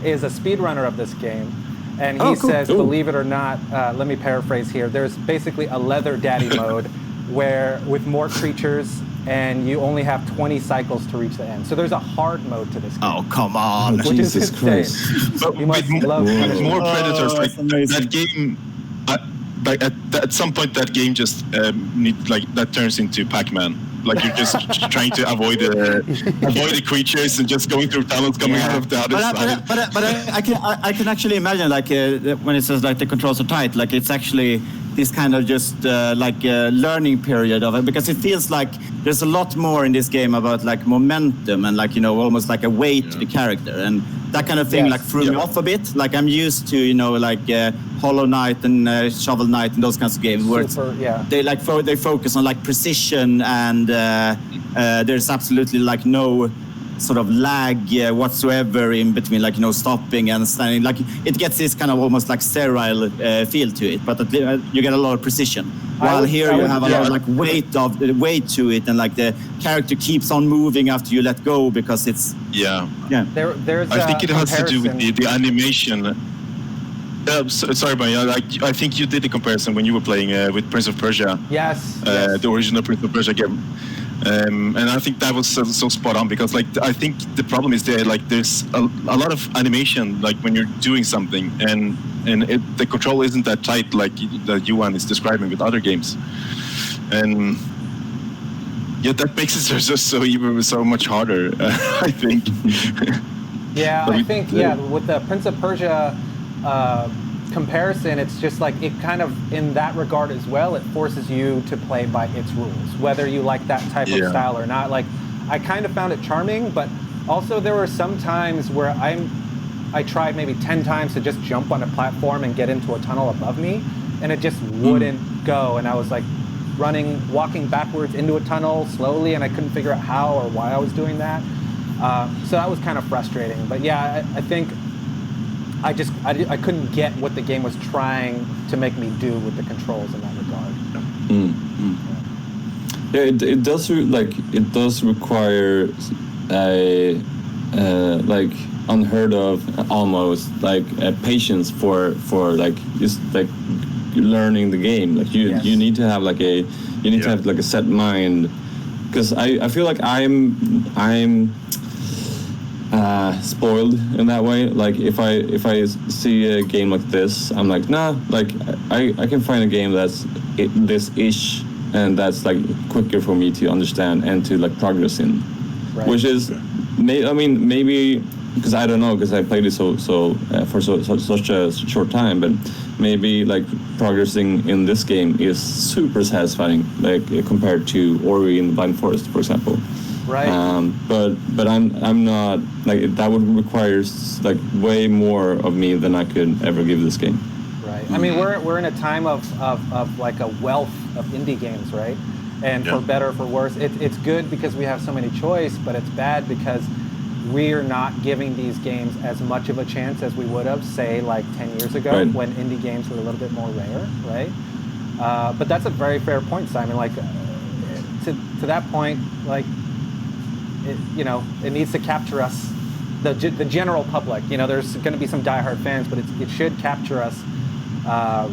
is a speedrunner of this game, and he says, believe it or not, let me paraphrase here. There's basically a leather daddy mode where with more creatures, and you only have 20 cycles to reach the end. So there's a hard mode to this game. Oh, come on. Which Jesus is Christ. But with more predators, like that game, like at some point that game just that turns into Pac-Man. like you're just trying to avoid the creatures and just going through tunnels coming out of the other side. But I can actually imagine like when it says like the controls are tight, like it's actually this kind of just learning period of it, because it feels like there's a lot more in this game about like momentum and like, you know, almost like a weight to the character, and that kind of thing like threw me off a bit. Like I'm used to, you know, like Hollow Knight and Shovel Knight and those kinds of games where they focus on like precision and there's absolutely like no sort of lag whatsoever in between, like, you know, stopping and standing. Like it gets this kind of almost like sterile feel to it, but you get a lot of precision. While here you have a lot of like weight to it, and like the character keeps on moving after you let go because it's There's I think it has to do with the animation. Sorry, Brian. I think you did the comparison when you were playing with Prince of Persia. Yes. The original Prince of Persia game. And I think that was so spot on, because like I think the problem is there, like there's a lot of animation like when you're doing something, and the control isn't that tight like that Johan is describing with other games, and that makes it just so much harder. I think. I think with the Prince of Persia comparison, it's just like it kind of in that regard as well, it forces you to play by its rules, whether you like that type of style or not. Like I kind of found it charming, but also there were some times where I tried maybe 10 times to just jump on a platform and get into a tunnel above me, and it just wouldn't go, and I was like walking backwards into a tunnel slowly, and I couldn't figure out how or why I was doing that. So that was kind of frustrating. But yeah, I think I couldn't get what the game was trying to make me do with the controls in that regard. Yeah, it does require a like unheard of almost like patience for like just like learning the game. Like you need to have like a set mind, because I feel like I'm spoiled in that way. Like if I see a game like this, I'm like, nah, like I can find a game that's this-ish and that's like quicker for me to understand and to like progress in, which is maybe because I don't know, because I played it so for such a short time, but maybe like progressing in this game is super satisfying, like compared to Ori in the Blind Forest, for example. Right. But I'm not, like, that would require like way more of me than I could ever give this game. Right. I mean, we're in a time of like a wealth of indie games, right? And for better or for worse, it's good because we have so many choice, but it's bad because we're not giving these games as much of a chance as we would have, say, like 10 years ago, when indie games were a little bit more rare, right? But that's a very fair point, Simon. Like, to that point, like, it needs to capture us, the general public. You know, there's going to be some diehard fans, but it should capture us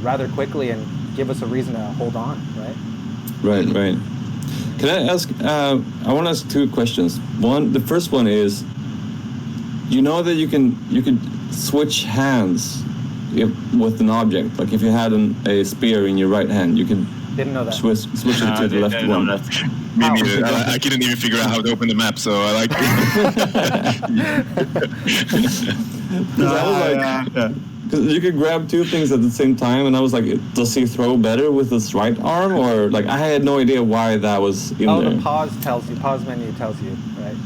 rather quickly and give us a reason to hold on, right? Right. Can I ask? I want to ask two questions. The first one is, you know that you could switch hands with an object. Like if you had a spear in your right hand, you could didn't know that. Switch it to the left one. Me neither. I couldn't even figure out how to open the map, so I like it. Because you could grab two things at the same time, and I was like, does he throw better with his right arm? Or, like, I had no idea why that was in there. The pause menu tells you, right?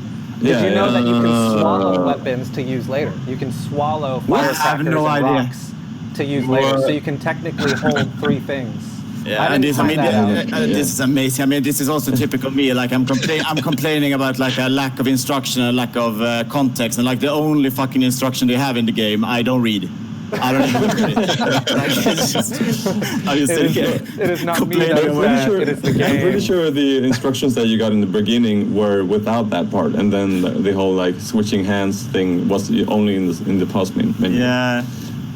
Did you know that you can swallow weapons to use later? You can swallow firecrackers and rocks to use later, so you can technically hold three things. Yeah, and this is amazing. I mean, this is also typical me. Like I'm complaining about like a lack of instruction, a lack of context, and like the only fucking instruction they have in the game, I don't read. I don't even read it. It is not me that it is the game. I'm pretty sure the instructions that you got in the beginning were without that part, and then the whole like switching hands thing was only in the pause menu. Yeah,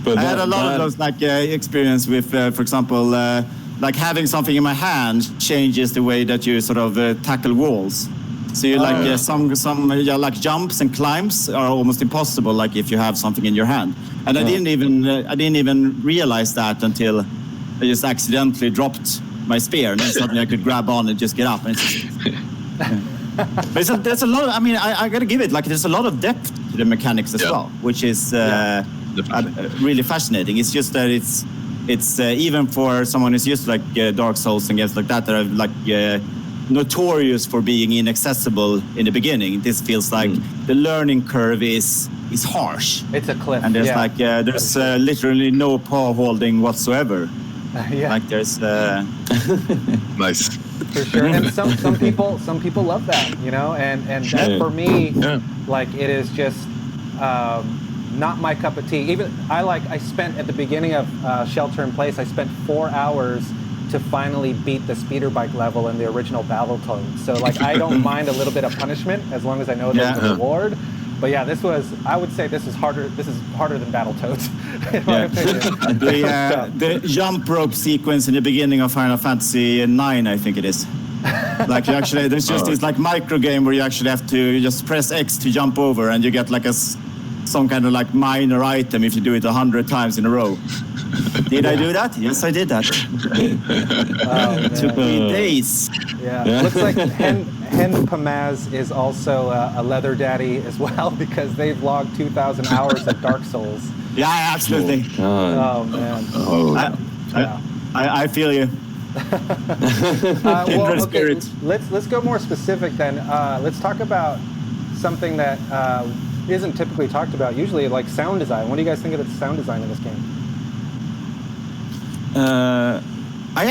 but I had a lot of those like experience with, for example, like having something in my hand changes the way that you sort of tackle walls. So you like some like jumps and climbs are almost impossible, like if you have something in your hand. And I didn't even realize that until I just accidentally dropped my spear, and then suddenly I could grab on and just get up. And it's just, But there's a lot. I mean, I got to give it, like, there's a lot of depth to the mechanics as well, which is really fascinating. It's just that it's even for someone who's used to like Dark Souls and games like that are like notorious for being inaccessible in the beginning. This feels like the learning curve is harsh. It's a cliff. And there's literally no paw holding whatsoever. Like there's Nice. For sure, and some people love that, you know, and that for me, like it is just not my cup of tea. Even I spent at the beginning of Shelter in Place, I spent 4 hours to finally beat the speeder bike level in the original Battletoads. So like I don't mind a little bit of punishment as long as I know there's a reward. But yeah, I would say this is harder than Battletoads, in my opinion. The jump rope sequence in the beginning of Final Fantasy 9, I think it is. Like you actually, there's just this like micro game where you actually have to just press X to jump over, and you get like some kind of like minor item if you do it 100 times in a row. Did I do that? Yes, I did that. Took me days. Yeah. Looks like Hen Pamaz is also a leather daddy as well, because they've logged 2,000 hours of Dark Souls. Yeah, absolutely. Oh man. I feel you. Well, okay, let's go more specific then. Let's talk about something that isn't typically talked about usually, like sound design. What do you guys think of the sound design in this game? I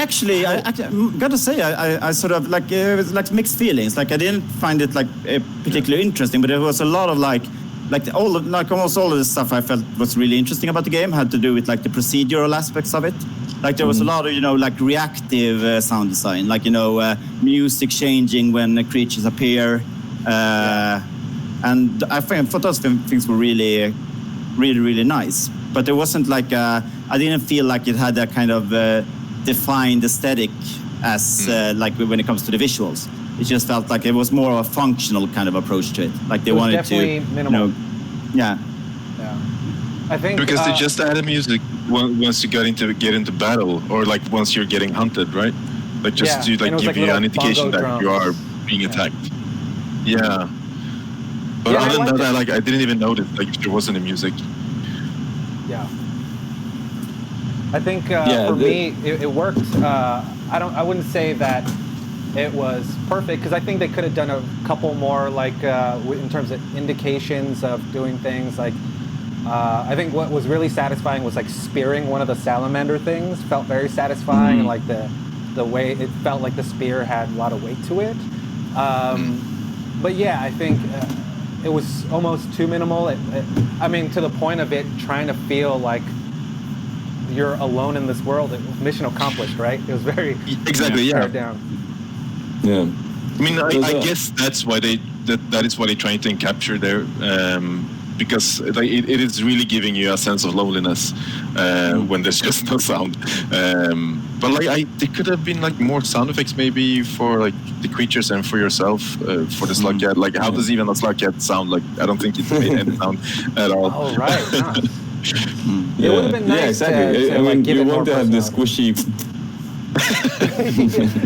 gotta say, I sort of like it was like mixed feelings. Like I didn't find it like particularly interesting, but there was a lot of almost all of the stuff I felt was really interesting about the game had to do with like the procedural aspects of it. Like there was a lot of like reactive sound design, like music changing when creatures appear, and I thought those things were really, really, really nice. But there wasn't like I didn't feel like it had that kind of defined aesthetic as like when it comes to the visuals. It just felt like it was more of a functional kind of approach to it. Like they wanted to, minimal. Yeah. I think because they just added music once you get into battle, or like once you're getting hunted, right? Like just to like give you an indication that you are being attacked. Yeah. But other than that, like I didn't even notice like if there wasn't any music. Yeah. I think for me it worked. I wouldn't say that it was perfect, because I think they could have done a couple more like in terms of indications of doing things. Like I think what was really satisfying was like spearing one of the salamander things. Felt very satisfying, and like the way it felt like the spear had a lot of weight to it. But yeah, I think it was almost too minimal. I mean, to the point of it trying to feel like you're alone in this world. Mission accomplished, right? It was very pared down. Yeah. I mean, I guess that's why that is what they're trying to capture there, because like, it is really giving you a sense of loneliness when there's just no sound. But like, there could have been like more sound effects maybe for like the creatures and for yourself for the slug cat. Like, how does even a slug cat sound? Like, I don't think it made any sound at all. Oh right. Huh. It would have been nice. Yeah, exactly. I mean, you want to have the squishy.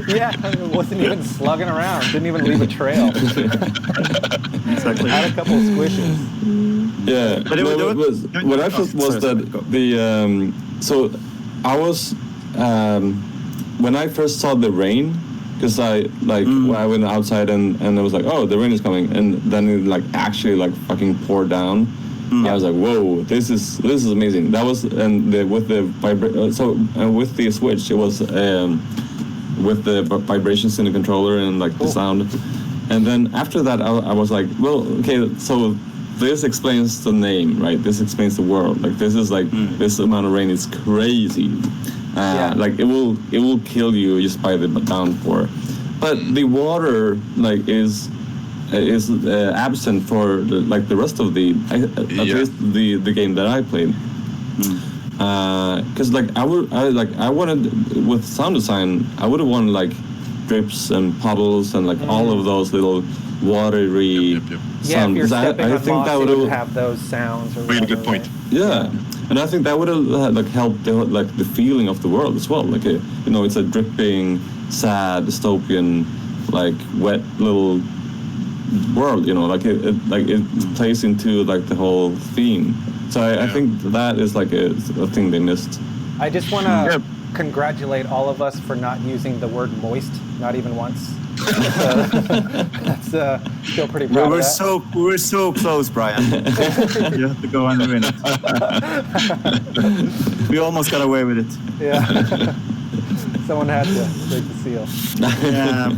Yeah, it wasn't even slugging around. Didn't even leave a trail. Exactly. Had a couple of squishes. Yeah, but what I thought was that so I was when I first saw the rain, because I when I went outside and I was like, oh, the rain is coming, and then it like actually like fucking poured down. I was like, whoa, this is amazing. That was with the Switch, it was with the vibrations in the controller and like the sound. And then after that, I was like, well, okay, so this explains the name, right? This explains the world. Like this is like this amount of rain is crazy. Like it will kill you just by the downpour. But the water like is absent for the rest of the at least the game that I played, because I wanted with sound design I would have wanted like drips and puddles and like all of those little watery sounds. Yeah, if you're stepping I on think moss, that would have those sounds. Or really good point. Yeah, and I think that would have like helped the feeling of the world as well. Like it's a dripping, sad, dystopian like wet little world, you know, like it plays into like the whole theme. So I think that is like a thing they missed. I just want to congratulate all of us for not using the word moist, not even once. That's feel pretty proud of that. We were so close, Brian. You have to go and win it. We almost got away with it. Yeah. Someone had to break the seal. Yeah.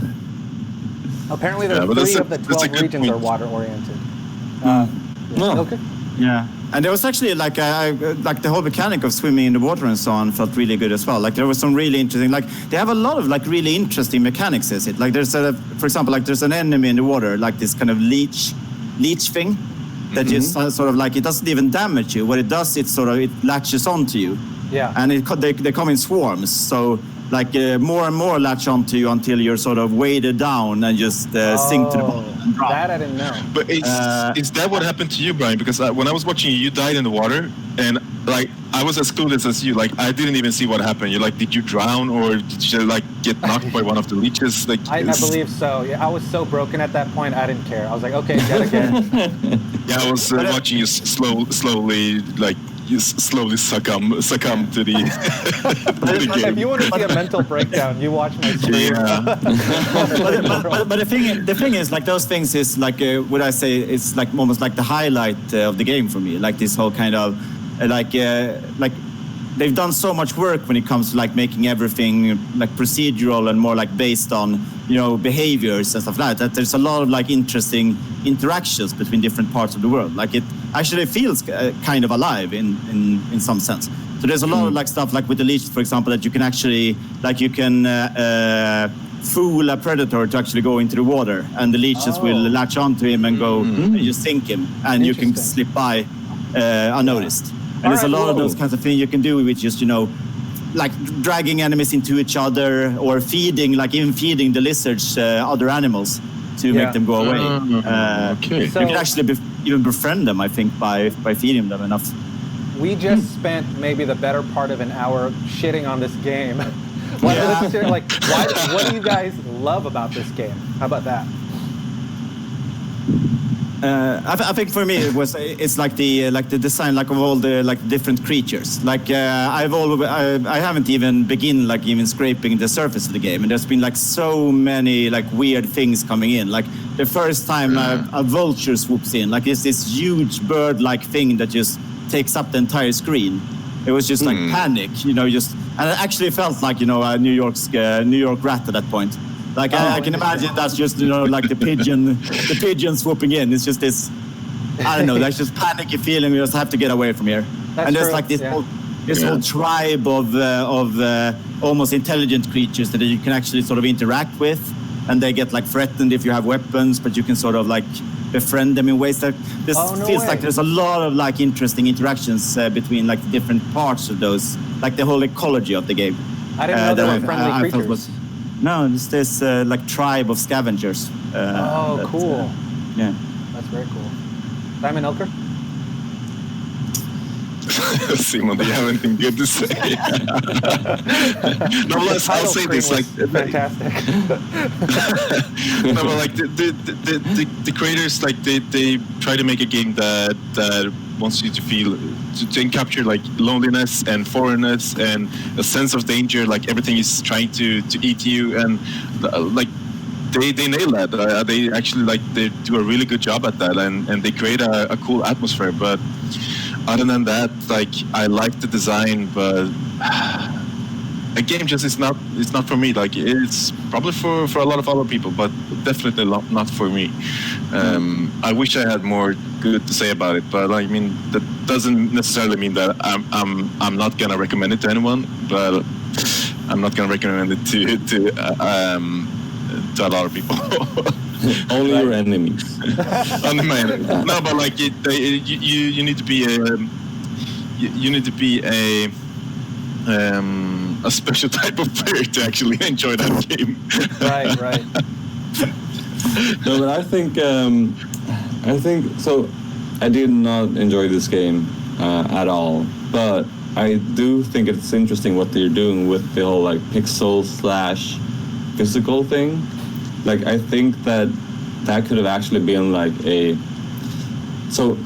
Apparently, the 3 of the 12 regions are water-oriented. Okay. Yeah, and there was actually like like the whole mechanic of swimming in the water and so on felt really good as well. Like there was some really interesting, like they have a lot of like really interesting mechanics. Is it like there's for example, like there's an enemy in the water, like this kind of leech thing that just sort of like it doesn't even damage you. What it does, it latches onto you. Yeah. And they come in swarms, so like more and more latch onto you until you're sort of weighted down and just sink to the bottom and drop. That I didn't know. But is that what happened to you, Brian? Because when I was watching you died in the water, and like I was as clueless as you. Like I didn't even see what happened. You're like, did you drown or did you like get knocked by one of the leeches? Like I believe so. Yeah, I was so broken at that point. I didn't care. I was like, okay, dead again. Yeah, I was watching you slowly like. You slowly succumb to the, to the game. If you want to see a mental breakdown, you watch my stream. Yeah. but the thing is, like those things is like what I say, it's like almost like the highlight of the game for me. Like this whole kind of like they've done so much work when it comes to like making everything like procedural and more like based on, you know, behaviors and stuff like that. There's a lot of like interesting interactions between different parts of the world. Like it actually feels kind of alive in some sense. So there's a lot of like stuff like with the leech, for example, that you can actually like you can fool a predator to actually go into the water, and the leeches will latch onto him and go and you sink him, and you can slip by unnoticed. And there's a lot of those kinds of things you can do, which is, you know, like dragging enemies into each other or feeding the lizards other animals to make them go away. Okay. So, you can actually even befriend them, I think, by feeding them enough. We just spent maybe the better part of an hour shitting on this game. What do you guys love about this game? How about that? I think for me it's like the design like of all the like different creatures. Like I haven't even begun like even scraping the surface of the game, and there's been like so many like weird things coming in. Like the first time a vulture swoops in, like it's this huge bird-like thing that just takes up the entire screen. It was just like panic, you know, and it actually felt like, you know, a New York rat at that point. Like I can imagine that's just, you know, like the pigeon swooping in. It's just this, I don't know, that's just panicky feeling. We just have to get away from here. And there's like this whole tribe of almost intelligent creatures that you can actually sort of interact with, and they get like threatened if you have weapons, but you can sort of like befriend them in ways that feels like there's a lot of like interesting interactions between like different parts of those, like the whole ecology of the game. I didn't know there were friendly creatures. No, it's this like tribe of scavengers. Cool. Yeah. That's very cool. Simon Ilker? Simon, do you have anything good to say? No, I'll say this. Like, fantastic. No, but like the creators, like they try to make a game that wants you to feel to capture like loneliness and foreignness and a sense of danger. Like everything is trying to eat you, and like they nail that. They actually like they do a really good job at that, and they create a cool atmosphere. But other than that, like I like the design, but a game just is not. It's not for me. Like it's probably for a lot of other people, but definitely not for me. I wish I had more good to say about it, but I mean that doesn't necessarily mean that I'm not gonna recommend it to anyone. But I'm not gonna recommend it to a lot of people. Only your enemies. Only my enemies. No, but like you need to be a special type of player to actually enjoy that game. Right. No, but I think so. I did not enjoy this game at all, but I do think it's interesting what they're doing with the whole like pixel / physical thing. like I think that could have actually been like a. So,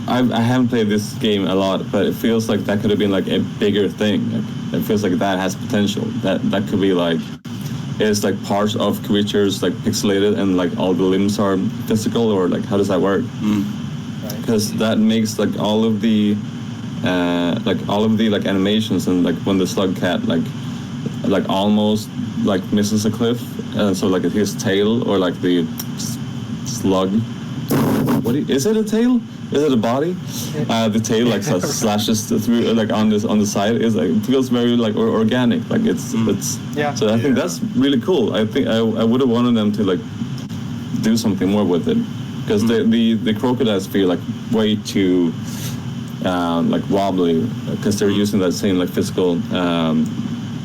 I haven't played this game a lot, but it feels like that could have been like a bigger thing. Like, it feels like that has potential. That could be like, it's like parts of creatures like pixelated and like all the limbs are physical, or like how does that work? Because that makes like all of the like animations, and like when the slug cat like almost like misses a cliff, and so like his tail, or like the slug. Is it a tail? Is it a body? The tail like slashes through like on the side. Is like, it feels very like organic. Like it's Yeah. So I think that's really cool. I think I would have wanted them to like do something more with it, because the crocodiles feel like way too like wobbly, because they're using that same like physical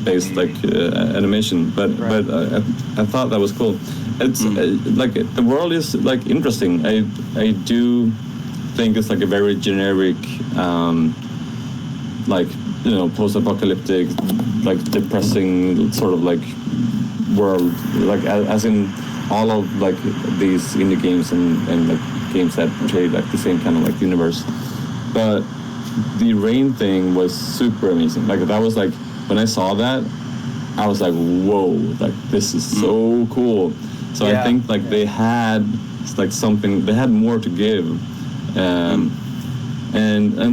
based like animation. But I thought that was cool. It's like the world is like interesting. I do think it's like a very generic like, you know, post-apocalyptic, like depressing sort of like world, like as in all of like these indie games and like games that portray like the same kind of like universe. But the rain thing was super amazing. Like that was like, when I saw that, I was like, whoa, like this is so cool. So I think like they had like something, they had more to give. And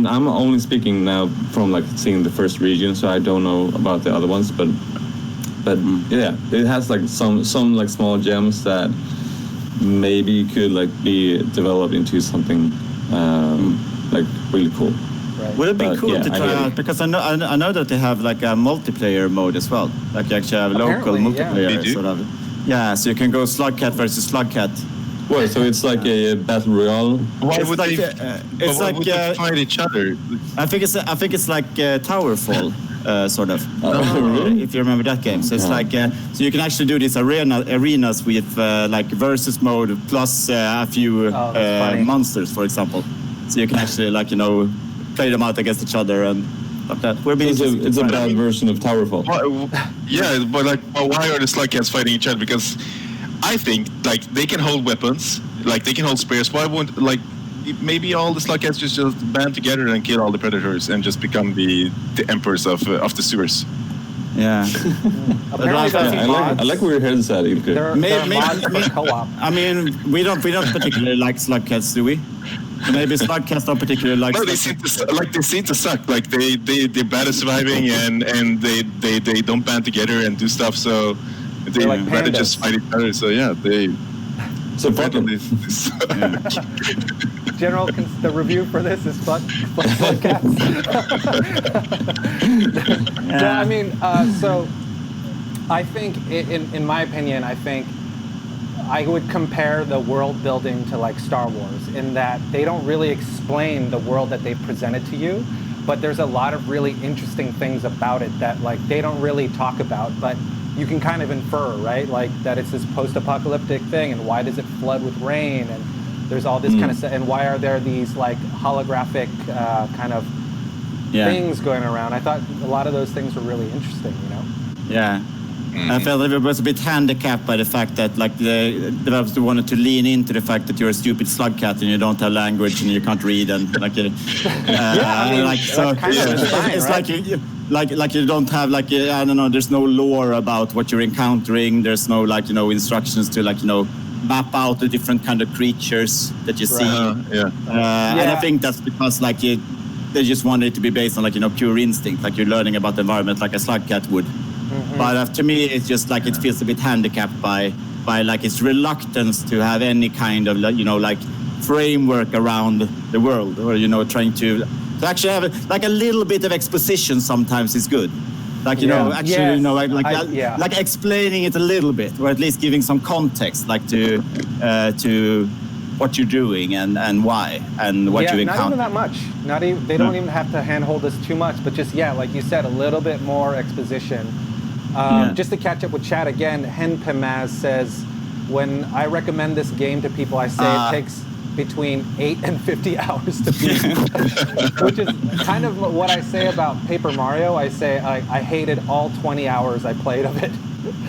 I'm only speaking now from like seeing the first region, so I don't know about the other ones, but yeah, it has like some like small gems that maybe could like be developed into something like really cool. Right. Would it be cool yeah, to try out? Because I know that they have like a multiplayer mode as well. Like you actually have local Apparently, multiplayer They do? sort of. Yeah, so you can go Slugcat versus Slugcat. Well, so it's like a battle royale. Why It's would like, they? it's why like, would they fight each other? I think it's like Towerfall, sort of. Really? If you remember that game, so it's like so you can actually do these arenas with like versus mode plus a few that's funny. monsters, for example. So you can actually like, you know, play them out against each other and like that. It's a bad version of Towerfall. Yeah, but like, well, why are the slug cats fighting each other? Because I think like they can hold weapons, like they can hold spears. Why won't like maybe all the slug cats just band together and kill all the predators and just become the emperors of the sewers? Apparently, Yeah. I like where your head's at, Ilke. there are mods for co-op. I mean, we don't particularly like Slugcats, do we? Maybe Slugcats don't particularly like. No, they seem to suck. Like they're bad at surviving, and they don't band together and do stuff. So they like rather pandas. just fight each other. So yeah, they. So fuck them. General, the review for this is fuck cats. Yeah, I mean, so I think, in my opinion, I think I would compare the world building to like Star Wars, in that they don't really explain the world that they presented to you, but there's a lot of really interesting things about it that like they don't really talk about, but you can kind of infer, right? Like that it's this post-apocalyptic thing, and why does it flood with rain, and there's all this kind of stuff, and why are there these like holographic kind of things going around? I thought a lot of those things were really interesting, you know? Yeah. I felt it was a bit handicapped by the fact that like the developers wanted to lean into the fact that you're a stupid slug cat and you don't have language and you can't read and like I mean, like so that's kind of fine, it's right? like you don't have like I don't know, there's no lore about what you're encountering, there's no like, you know, instructions to like, you know, map out the different kind of creatures that you see. Yeah. And I think that's because like they just wanted it to be based on like, you know, pure instinct, like you're learning about the environment like a slug cat would. But to me, it's just like it feels a bit handicapped by like its reluctance to have any kind of, you know, like framework around the world, or, you know, trying to actually have like a little bit of exposition sometimes is good. Like, you know, actually, Yes. you know, like explaining it a little bit, or at least giving some context, like to what you're doing and why and what you encounter. Not even that much. They don't even have to handhold us too much, but just like you said, a little bit more exposition. Just to catch up with chat again, Hen Pimaz says, when I recommend this game to people, I say it takes between 8 and 50 hours to beat, which is kind of what I say about Paper Mario. I say I hated all 20 hours I played of it.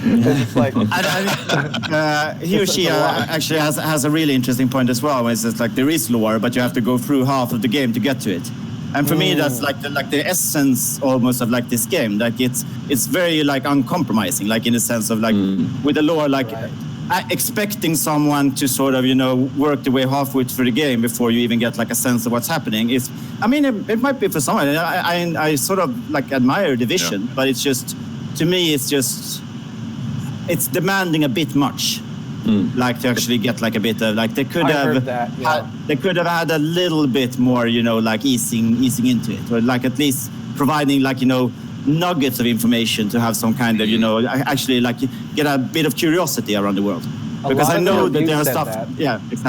It's like He or she actually has a really interesting point as well. It's just like there is lore, but you have to go through half of the game to get to it. And for me, that's like the essence almost of like this game. Like it's very like uncompromising, like in the sense of like with the lore, like expecting someone to sort of work their way halfway through the game before you even get like a sense of what's happening. It might be for someone. I sort of like admire Division, but it's just to me it's demanding a bit much. Like to actually get like a bit of like they could have had a little bit more like easing into it, or like at least providing like nuggets of information to have some kind of actually like get a bit of curiosity around the world, because I know that there are stuff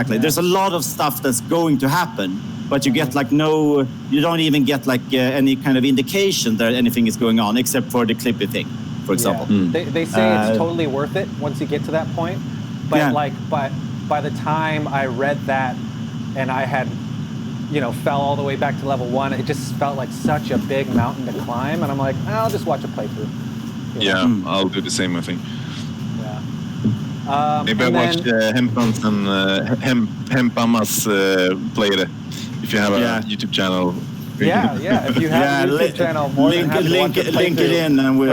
there's a lot of stuff that's going to happen, but you get like you don't even get like any kind of indication that anything is going on except for the Clippy thing, for example. They say it's totally worth it once you get to that point. But but by the time I read that and I had, fell all the way back to level 1, it just felt like such a big mountain to climb. And I'm like, I'll just watch a playthrough. I'll do the same, I think. Yeah. Maybe I watched Hempammas play it if you have a YouTube channel. Yeah. If you have a YouTube channel, more than happy to watch a link it in and we'll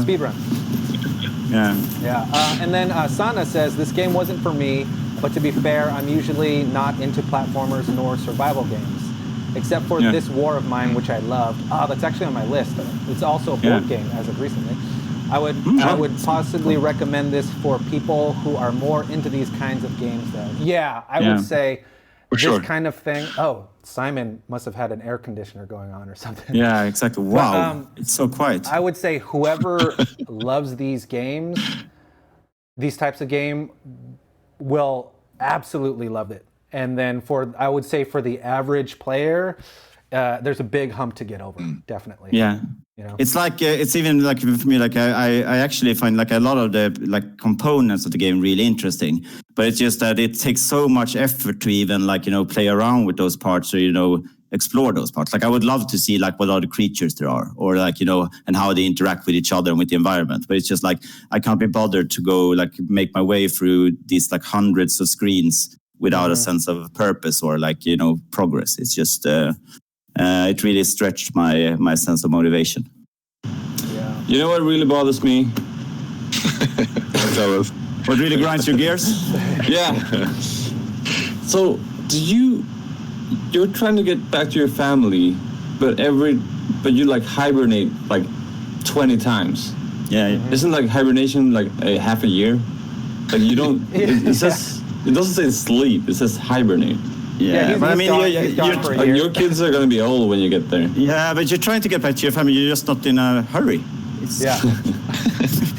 speedrun. Yeah. And then Sana says, this game wasn't for me, but to be fair, I'm usually not into platformers nor survival games, except for this War of Mine, which I loved. That's actually on my list. It's also a board game as of recently. I would possibly recommend this for people who are more into these kinds of games, though. Yeah, I would say this kind of thing. Oh, Simon must have had an air conditioner going on or something. Yeah, exactly. Wow, but, it's so quiet. I would say whoever loves these games, these types of game, will absolutely love it. And then I would say for the average player, there's a big hump to get over, definitely. Yeah. It's like it's even like for me, like I actually find like a lot of the like components of the game really interesting, but it's just that it takes so much effort to even like play around with those parts, or explore those parts. Like I would love to see like what other creatures there are, or like and how they interact with each other and with the environment. But it's just like I can't be bothered to go like make my way through these like hundreds of screens without a sense of purpose or like progress. It's just it really stretched my sense of motivation. Yeah. You know what really bothers me? Tell us. What really grinds your gears? Yeah. So you're trying to get back to your family, but you like hibernate like 20 times. Yeah. Isn't like hibernation like a half a year? Like you don't. It says it doesn't say sleep. It says hibernate. Yeah, but I mean, your kids are going to be old when you get there. Yeah, but you're trying to get back to your family. You're just not in a hurry.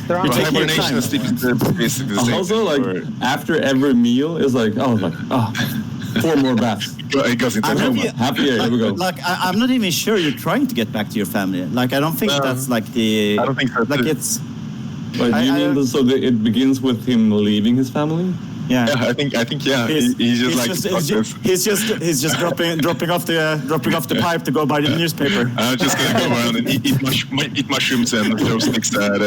They're on hibernation is basically the same. Also, like after every meal is like, 4 more baths. It goes into happy here we go. Like I'm not even sure you're trying to get back to your family. Like I don't think that's like the. I don't think so. Like it's. But you mean so it begins with him leaving his family? Yeah, I think he's just dropping off the pipe to go buy the newspaper. I'm just gonna go around and eat mushrooms and throw sticks at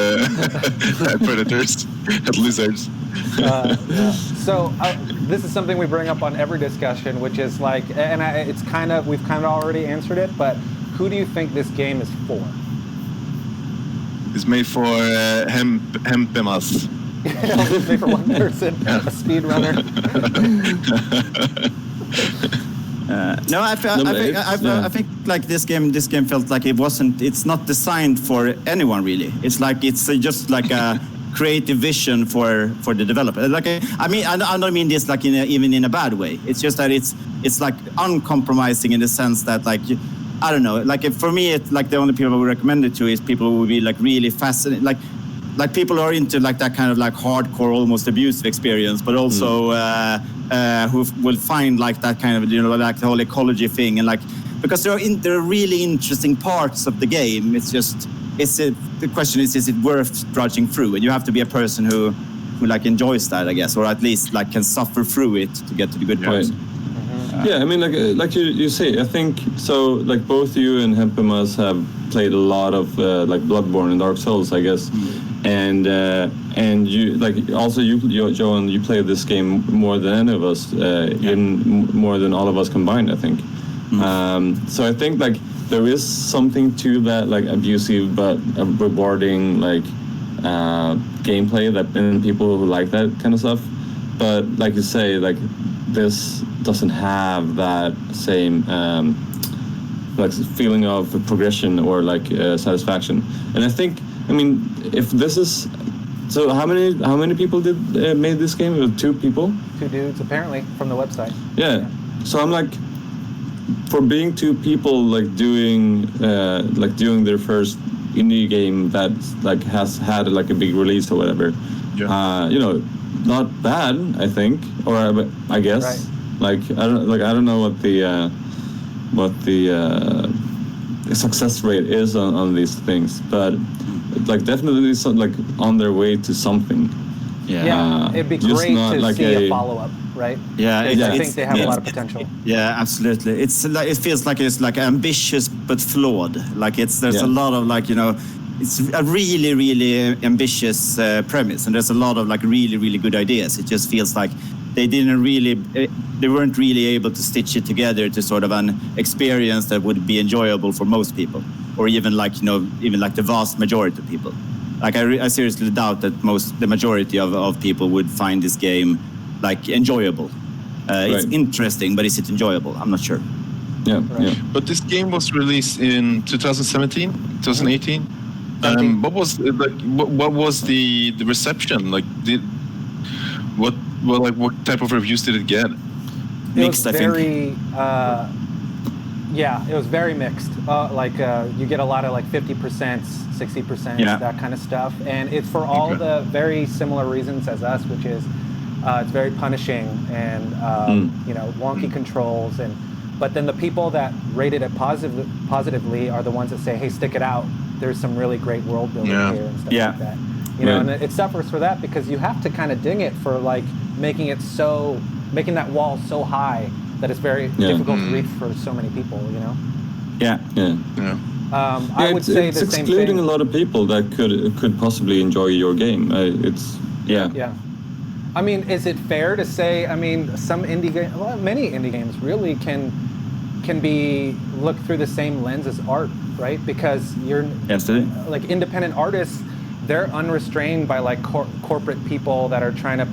predators, at lizards. So this is something we bring up on every discussion, which is like, and we've kind of already answered it, but who do you think this game is for? It's made for Hempammas. It's made for one person, a speedrunner. I think like this game felt like it's not designed for anyone really. It's like it's just like a creative vision for the developer. Like I don't mean this like even in a bad way. It's just that it's like uncompromising in the sense that like I don't know. Like for me, it's like the only people I would recommend it to is people who would be like really fascinated, like people who are into like that kind of like hardcore, almost abusive experience, but also who will find like that kind of like the whole ecology thing, and like because there are really interesting parts of the game. It's just the question is it worth trudging through, and you have to be a person who like enjoys that, I guess, or at least like can suffer through it to get to the good parts. Right. Yeah, I mean, like you say, I think so. Like both you and Hempammas have played a lot of like Bloodborne and Dark Souls, I guess. and you like also you Johan, you played this game more than any of us, more than all of us combined, I think. So I think like there is something to that like abusive but rewarding like gameplay that in people who like that kind of stuff. But like you say, like this doesn't have that same like feeling of progression or like satisfaction. And I think, I mean, if this is so, how many people made this game? It was 2 people. 2 dudes apparently from the website. Yeah. So I'm like, for being 2 people like doing their first indie game that like has had like a big release or whatever. Yeah. You know, not bad, I think, or I guess. Right. Like I don't know what the success rate is on these things, but like definitely like on their way to something. Yeah, it'd be just great not to like see a follow-up, right? Yeah, I think they have a lot of potential. Yeah, absolutely. It's like it feels like it's like ambitious but flawed. Like there's a lot of like, you know, it's a really, really ambitious premise, and there's a lot of like really, really good ideas. It just feels like they weren't really able to stitch it together to sort of an experience that would be enjoyable for most people, or even like, you know, even like the vast majority of people. Like I seriously doubt that the majority of people would find this game like enjoyable. It's interesting, but is it enjoyable? I'm not sure. Yeah, yeah. But this game was released in 2017, 2018. What was like? What was the reception like? What type of reviews did it get? Mixed, I think. It was very mixed. You get a lot of like 50%, 60%, that kind of stuff, and it's for all the very similar reasons as us, which is it's very punishing and you know, wonky controls, but then the people that rated it positively are the ones that say, hey, stick it out. There's some really great world building here and stuff like that. You know, and it suffers for that because you have to kind of ding it for like making that wall so high that it's very difficult to reach for so many people, you know? Yeah. I would say the same thing. It's excluding a lot of people that could possibly enjoy your game. Yeah. I mean, is it fair to say, I mean, many indie games really can be looked through the same lens as art, right? Because like independent artists, they're unrestrained by like corporate people that are trying to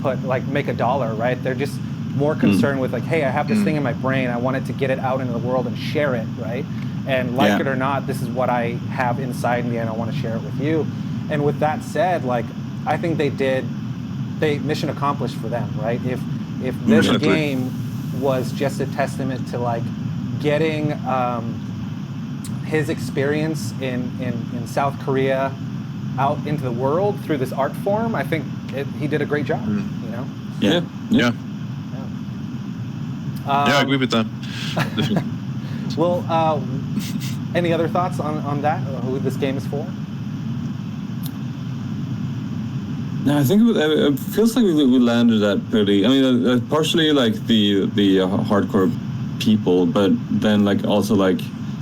make $1, right? They're just more concerned with like, hey, I have this thing in my brain, I wanted to get it out into the world and share it, right? And like it or not, this is what I have inside me and I want to share it with you. And with that said, like, I think they mission accomplished for them, right? If this game was just a testament to like getting his experience in South Korea out into the world through this art form, I think he did a great job, you know? Yeah, I agree with that. Well, any other thoughts on that, who this game is for? No, I think it feels like we landed that pretty. I mean, partially like the hardcore people, but then like also like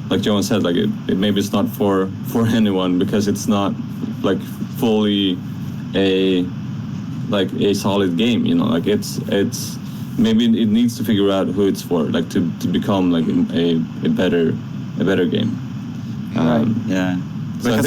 Johan said, like maybe it's not for anyone because it's not like fully a solid game. You know, like it's maybe it needs to figure out who it's for, like to become like a better game. So I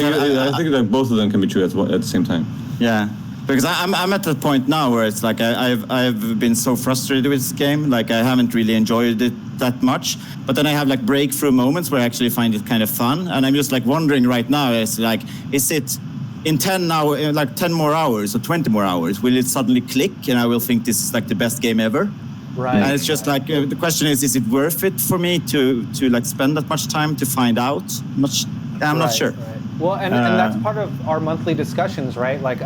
think that both of them can be true at the same time. Yeah. Because I'm at the point now where it's like I've been so frustrated with this game, like I haven't really enjoyed it that much. But then I have like breakthrough moments where I actually find it kind of fun, and I'm just like wondering right now, is it in 10 more hours or 20 more hours, will it suddenly click and I will think this is like the best game ever? Right. And it's just like the question is it worth it for me to like spend that much time to find out? I'm not sure. Right. Well, and that's part of our monthly discussions, right? Like,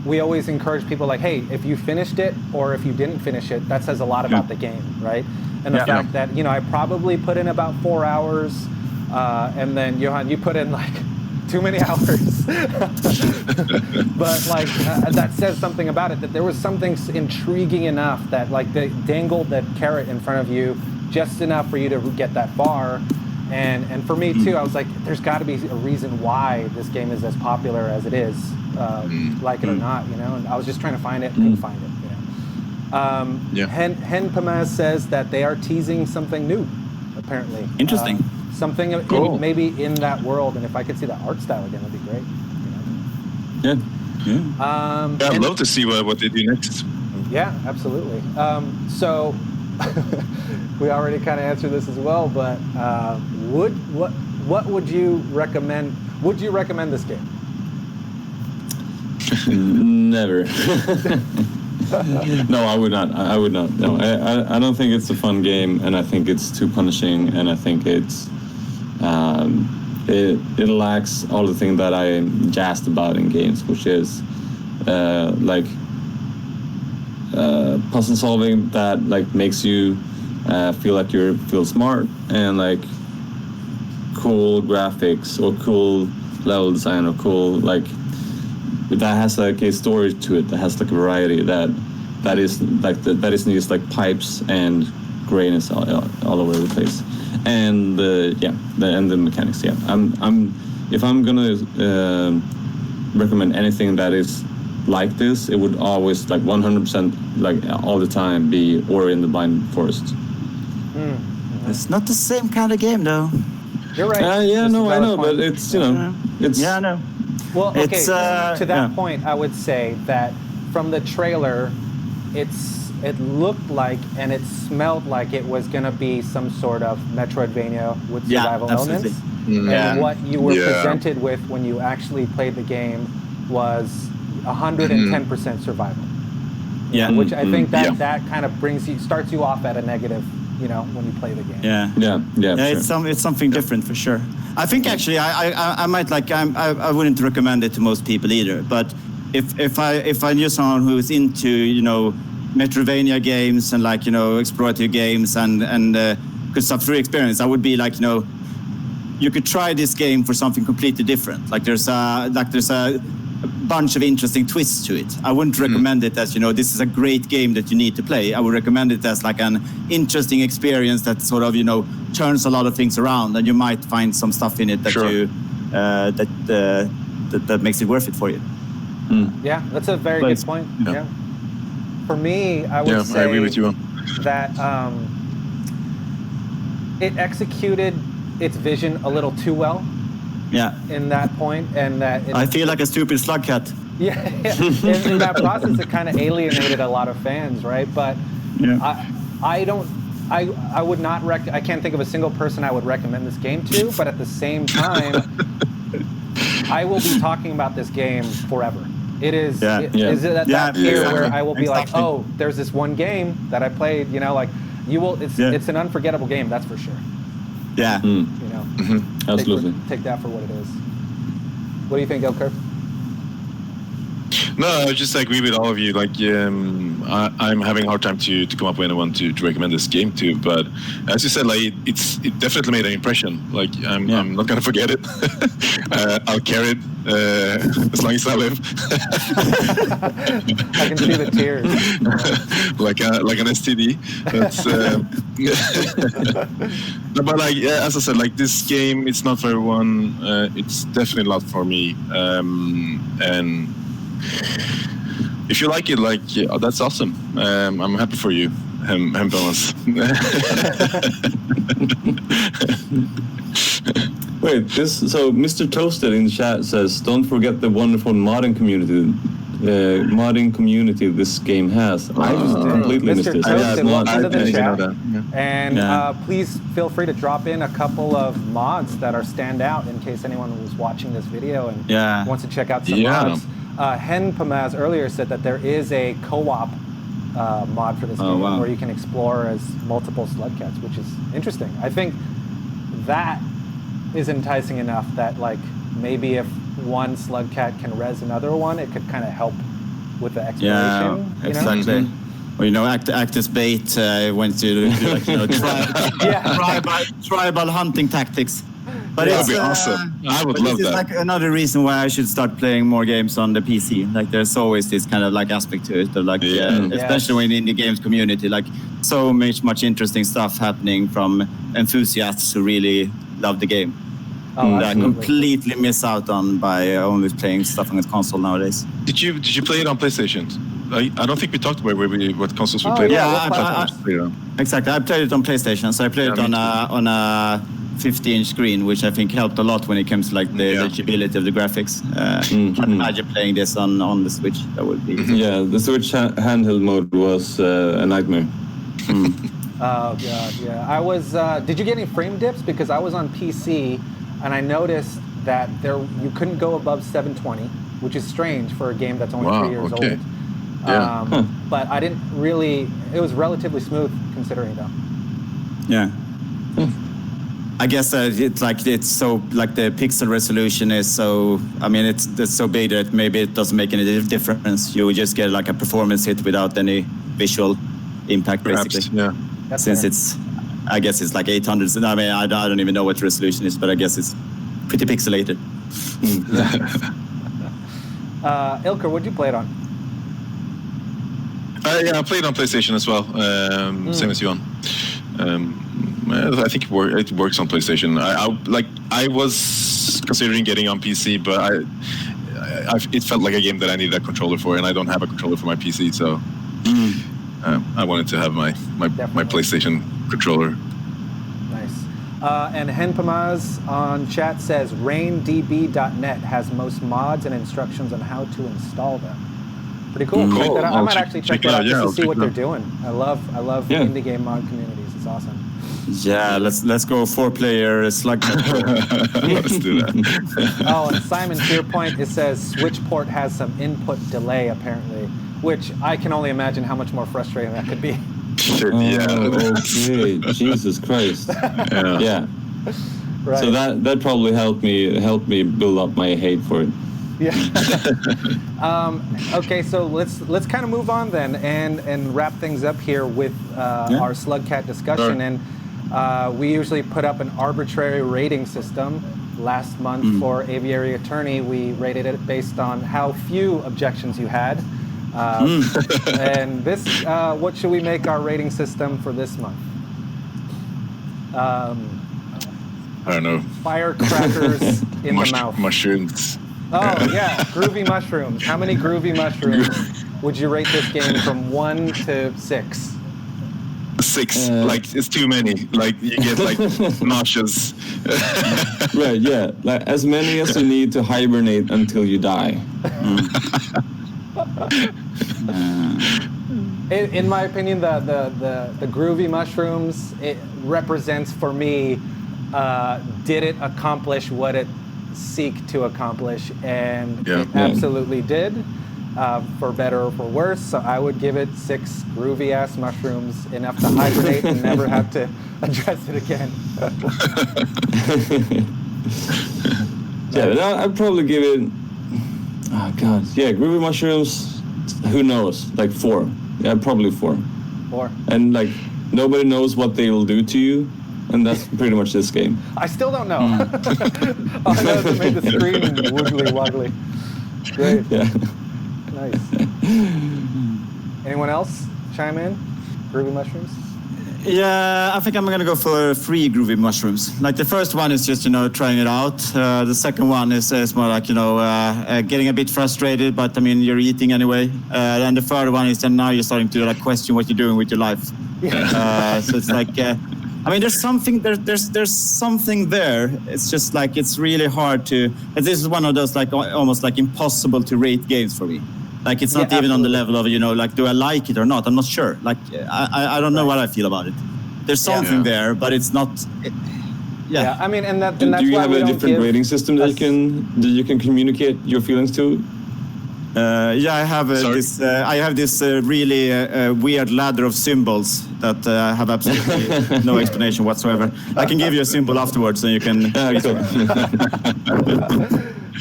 we always encourage people like, hey, if you finished it or if you didn't finish it, that says a lot about the game, right? And the fact that, you know, I probably put in about 4 hours, and then, Johan, you put in like too many hours. But like, that says something about it, that there was something intriguing enough that like they dangled that carrot in front of you just enough for you to get that far. And for me too, I was like, there's got to be a reason why this game is as popular as it is, like it or not, you know. And I was just trying to find it, couldn't find it, you know. Hen Pamaz says that they are teasing something new, apparently. Interesting. Something Cool. maybe in that world, and if I could see the art style again, that'd be great. You know? Yeah. I'd love to see what they do next. Yeah, absolutely. So we already kind of answered this as well, but what would you recommend? Would you recommend this game? Never. No, I would not. I would not. No, I don't think it's a fun game, and I think it's too punishing, and I think it's it lacks all the things that I'm jazzed about in games, which is like puzzle solving that like makes you feel like you feel smart, and like cool graphics or cool level design or cool like that has like a story to it, that has like a variety that is like that isn't just like pipes and grayness all over the place, and the mechanics. Yeah, I'm if I'm gonna recommend anything that is like this, it would always like 100% like all the time be Ori and the Blind Forest. It's not the same kind of game, though. You're right. Yeah, This no, is I valid know, point. but it's, you know, it's... Yeah, I know. Well, okay. It's, To that yeah. point, I would say that from the trailer, it looked like and it smelled like it was going to be some sort of Metroidvania with Yeah, survival absolutely. elements. Yeah. And what you were Yeah. presented with when you actually played the game was 110% survival. Yeah. Which I think that Yeah. that kind of starts you off at a negative, you know, when you play the game. Yeah. Yeah, Yeah, it's something different for sure. I think actually I might like I wouldn't recommend it to most people either. But if I knew someone who is into, you know, Metroidvania games and like, you know, explorative games and could stuff through experience, I would be like, you know, you could try this game for something completely different. Like there's a bunch of interesting twists to it. I wouldn't recommend it as, you know, this is a great game that you need to play. I would recommend it as like an interesting experience that sort of, you know, turns a lot of things around, and you might find some stuff in it that Sure. you that makes it worth it for you. Yeah, that's a very But good it's- point. yeah. Yeah. For me, I would Yeah, say I agree with you. that it executed its vision a little too well Yeah. in that point, and that it, I feel like a stupid slug cat. yeah, in that process, it kind of alienated a lot of fans, right? But Yeah. I would not I can't think of a single person I would recommend this game to, but at the same time, I will be talking about this game forever. It is, Yeah. is it at that Yeah, tier exactly. where I will be like, Exactly. oh, there's this one game that I played, you know, like it's an unforgettable game, that's for sure. Yeah. You know, Absolutely. take that for what it is. What do you think, Elker? No, I just agree with all of you. Like, I'm having a hard time to come up with anyone to recommend this game to. But as you said, like, it definitely made an impression. Like, I'm not gonna forget it. I'll carry it as long as I live. I can see the tears. like an STD. That's, no, but like, yeah, as I said, like this game, it's not for everyone. It's definitely not for me. And if you like it, like, yeah, that's awesome. I'm happy for you, Hempelas. Wait, so Mr. Toasted in the chat says, don't forget the wonderful modding community this game has. I just completely missed Mr. this. Toasted, welcome to the didn't know chat. that. Yeah. And Yeah. please feel free to drop in a couple of mods that are stand out in case anyone was watching this video and Yeah. wants to check out some Yeah. mods. Hen Pamaz earlier said that there is a co-op mod for this Oh, game wow. where you can explore as multiple slugcats, which is interesting. I think that is enticing enough that like maybe if one slugcat can res another one, it could kind of help with the exploration. Yeah, you know? exactly. Or, you know, act as bait when to do like, you know, tribal hunting tactics. But That it's would be awesome. I would but love this is that. like another reason why I should start playing more games on the PC. Like there's always this kind of like aspect to it, of like especially when in the games community, like so much interesting stuff happening from enthusiasts who really love the game. that I absolutely. completely miss out on by only playing stuff on the console nowadays. Did you play it on PlayStation? I don't think we talked about what consoles we played. yeah, on. what platforms. Exactly. I played it on PlayStation, so I played it Yeah, on a 50-inch screen, which I think helped a lot when it comes to like the Yeah. legibility of the graphics. Can't imagine playing this on the Switch. That would be. Yeah, the Switch handheld mode was a nightmare. Oh god, yeah. I was. Did you get any frame dips? Because I was on PC, and I noticed that you couldn't go above 720, which is strange for a game that's only Wow, 3 years okay. old. Yeah. But I didn't really. It was relatively smooth considering though. Yeah. I guess it's so like the pixel resolution is so. I mean, it's so big that maybe it doesn't make any difference. You would just get like a performance hit without any visual impact, Perhaps, basically. yeah. That's Since fair. I guess it's like 800. I mean, I don't even know what the resolution is, but I guess it's pretty pixelated. Ilker, what'd you play it on? Yeah, I played on PlayStation as well, same as you on. I think it works on PlayStation. I was considering getting on PC, but it felt like a game that I needed a controller for, and I don't have a controller for my PC, so I wanted to have my Definitely. PlayStation controller. Nice. And Henpamaz on chat says raindb.net has most mods and instructions on how to install them. Pretty cool. Cool. Check that out. I I'll might check- actually check check it that out. out Yeah, just I'll to see check what it they're out. doing. I love Yeah. indie game mod communities. It's awesome. Yeah, let's go 4-player slug. Let's do that. Oh, and Simon, to your point, it says Switchport has some input delay apparently, which I can only imagine how much more frustrating that could be. Sure, Okay, Jesus Christ. yeah. Yeah. Right. So that probably helped me build up my hate for it. Yeah. Okay, so let's kind of move on then and wrap things up here with our Slugcat discussion. Sure. And we usually put up an arbitrary rating system. Last month for Aviary Attorney, we rated it based on how few objections you had. And this, what should we make our rating system for this month? I don't know. Firecrackers in the mouth. Mushrooms. Oh, yeah, groovy mushrooms. How many groovy mushrooms would you rate this game from 1 to 6? 6. Like, it's too many. Like, you get, like, nauseous. Right, yeah. Like as many as you need to hibernate until you die. In my opinion, the groovy mushrooms, it represents for me, did it accomplish what it seek to accomplish? And Yeah. it absolutely did, for better or for worse. So I would give it 6 groovy ass mushrooms, enough to hibernate and never have to address it again. Yeah, I'd probably give it. Oh God, yeah, groovy mushrooms. Who knows? Like 4. Yeah, probably 4. Or And like nobody knows what they will do to you, and that's pretty much this game. I still don't know. All I know is it made the screen wiggly woggly. Great. Yeah. Nice. Anyone else chime in? Groovy mushrooms? Yeah, I think I'm gonna go for 3 groovy mushrooms. Like the first one is just trying it out. The second one is more like getting a bit frustrated, but I mean you're eating anyway. And the third one is then now you're starting to like question what you're doing with your life. So it's like, I mean, there's something there. It's just like it's really hard to. This is one of those like almost like impossible to rate games for me. Like it's not even on the level of like do I like it or not? I'm not sure. Like I don't know what I feel about it. There's something there, but it's not. Yeah, I mean, and that's Do you why have we a don't different give rating system that you can communicate your feelings to? Yeah, I have this really weird ladder of symbols that have absolutely no explanation whatsoever. I can give you a symbol afterwards, and you can.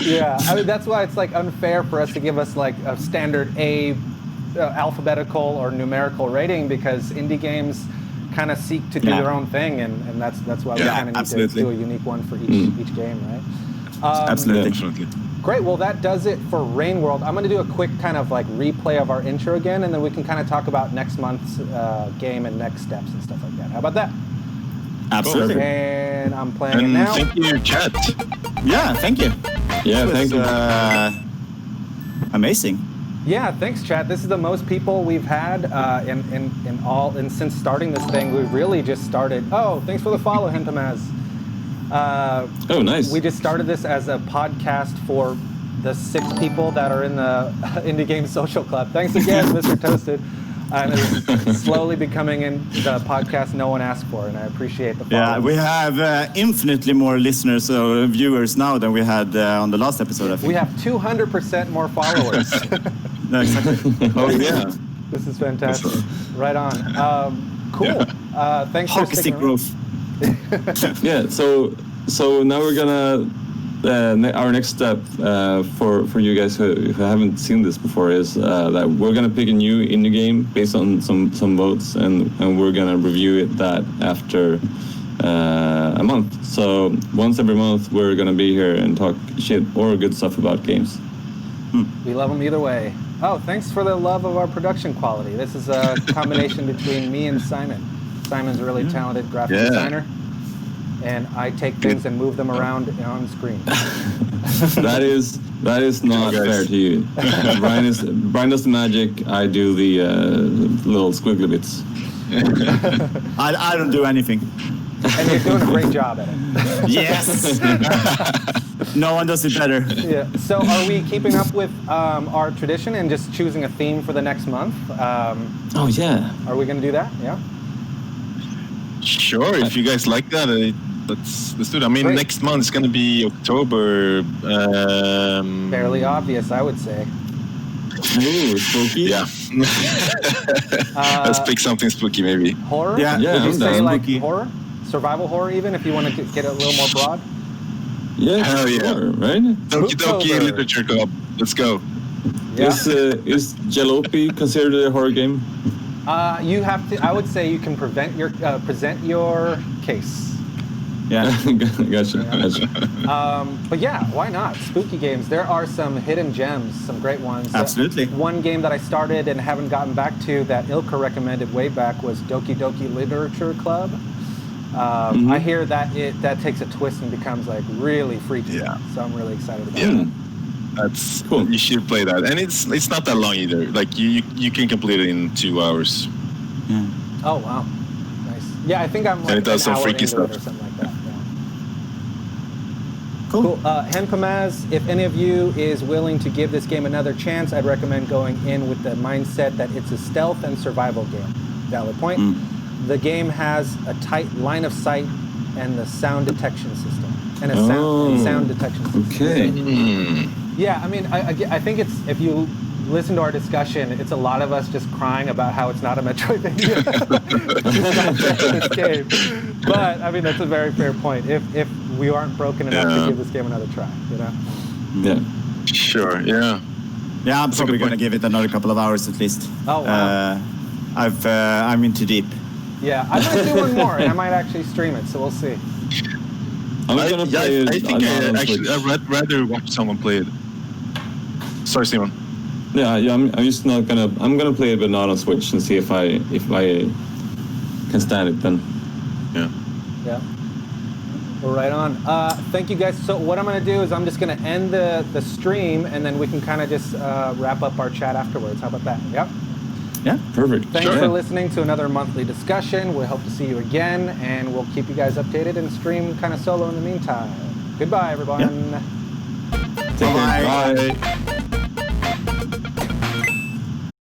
Yeah, I mean that's why it's like unfair for us to give us like a standard alphabetical or numerical rating, because indie games kind of seek to do their own thing, and that's why we kind of need absolutely. to do a unique one for each game, right? Absolutely. Definitely. Great. Well, that does it for Rain World. I'm going to do a quick kind of like replay of our intro again, and then we can kind of talk about next month's game and next steps and stuff like that. How about that? Absolutely. And I'm playing it And now. thank you, chat. Yeah, thank you. Yeah, It thank was, you. Amazing. Yeah, thanks, chat. This is the most people we've had and since starting this thing. We really just started. Oh, thanks for the follow, Hentamaz. Oh, nice. We just started this as a podcast for the 6 people that are in the Indie Game Social Club. Thanks again, Mr. Toasted. And it's slowly becoming the podcast no one asked for, and I appreciate the follow. Yeah, we have infinitely more listeners or viewers now than we had on the last episode, I think. We have 200% more followers. No, exactly. Oh, yeah. This is fantastic. Right on. Cool. Thanks for Hockey stick sticking around. growth. Yeah, so now we're gonna our next step for you guys who haven't seen this before is that we're gonna pick a new indie game based on some votes, and we're gonna review that after a month. So once every month we're gonna be here and talk shit or good stuff about games. We love them either way. Oh, thanks for the love of our production quality. This is a combination between me and Simon. Simon's a really talented graphic designer, and I take things and move them around on screen. That is not fair to you. Brian does the magic. I do the little squiggly bits. I don't do anything. And you're doing a great job at it. Yes. No one does it better. Yeah. So are we keeping up with our tradition and just choosing a theme for the next month? Oh yeah. Are we going to do that? Yeah. Sure, if you guys like that, let's do it. I mean, Great. next month is going to be October. Fairly obvious, I would say. Ooh, spooky. Yeah. Let's pick something spooky, maybe. Horror? Yeah, Would you I'm say down. like Spooky. horror? Survival horror even, if you want to get it a little more broad? Yeah, Hell yeah. sure, right? Doki Doki Spooktober. Literature Club. Let's go. Yeah. Is Jalopy considered a horror game? You have to. I would say you can present your case. Yeah. Gotcha. But yeah, why not? Spooky games. There are some hidden gems, some great ones. Absolutely. One game that I started and haven't gotten back to that Ilka recommended way back was Doki Doki Literature Club. I hear that that takes a twist and becomes like really freaky. Yeah. So I'm really excited about Yeah. it. That's Cool. You should play that, and it's not that long either. Like you can complete it in 2 hours. Yeah. Oh wow, nice. Yeah, I think I'm like it does an some hour freaky into it stuff. or something like that. Yeah. Cool. Cool. Henpamaz, if any of you is willing to give this game another chance, I'd recommend going in with the mindset that it's a stealth and survival game. Valid point. The game has a tight line of sight and the sound detection system. And a sound detection system. Okay. Yeah, I mean, I think it's, if you listen to our discussion, it's a lot of us just crying about how it's not a Metroidvania. It's not this game. But, I mean, that's a very fair point. If we aren't broken enough to give this game another try, you know? Yeah. Sure. Yeah. Yeah, I'm a probably good going to point. give it another couple of hours at least. Oh, wow. I'm in too deep. Yeah, I might do one more, and I might actually stream it, so we'll see. I'm gonna play it. I think on actually Switch. I'd rather watch someone play it. Sorry, Simon. Yeah. I'm just not gonna. I'm gonna play it, but not on Switch, and see if I can stand it then. Yeah. Yeah. Well, right on. Thank you guys. So what I'm going to do is I'm just going to end the stream, and then we can kind of just wrap up our chat afterwards. How about that? Yep. Yeah. Perfect. Thanks Sure. for listening to another monthly discussion. We hope to see you again, and we'll keep you guys updated and stream kind of solo in the meantime. Goodbye, everyone. Take care. Bye. Bye.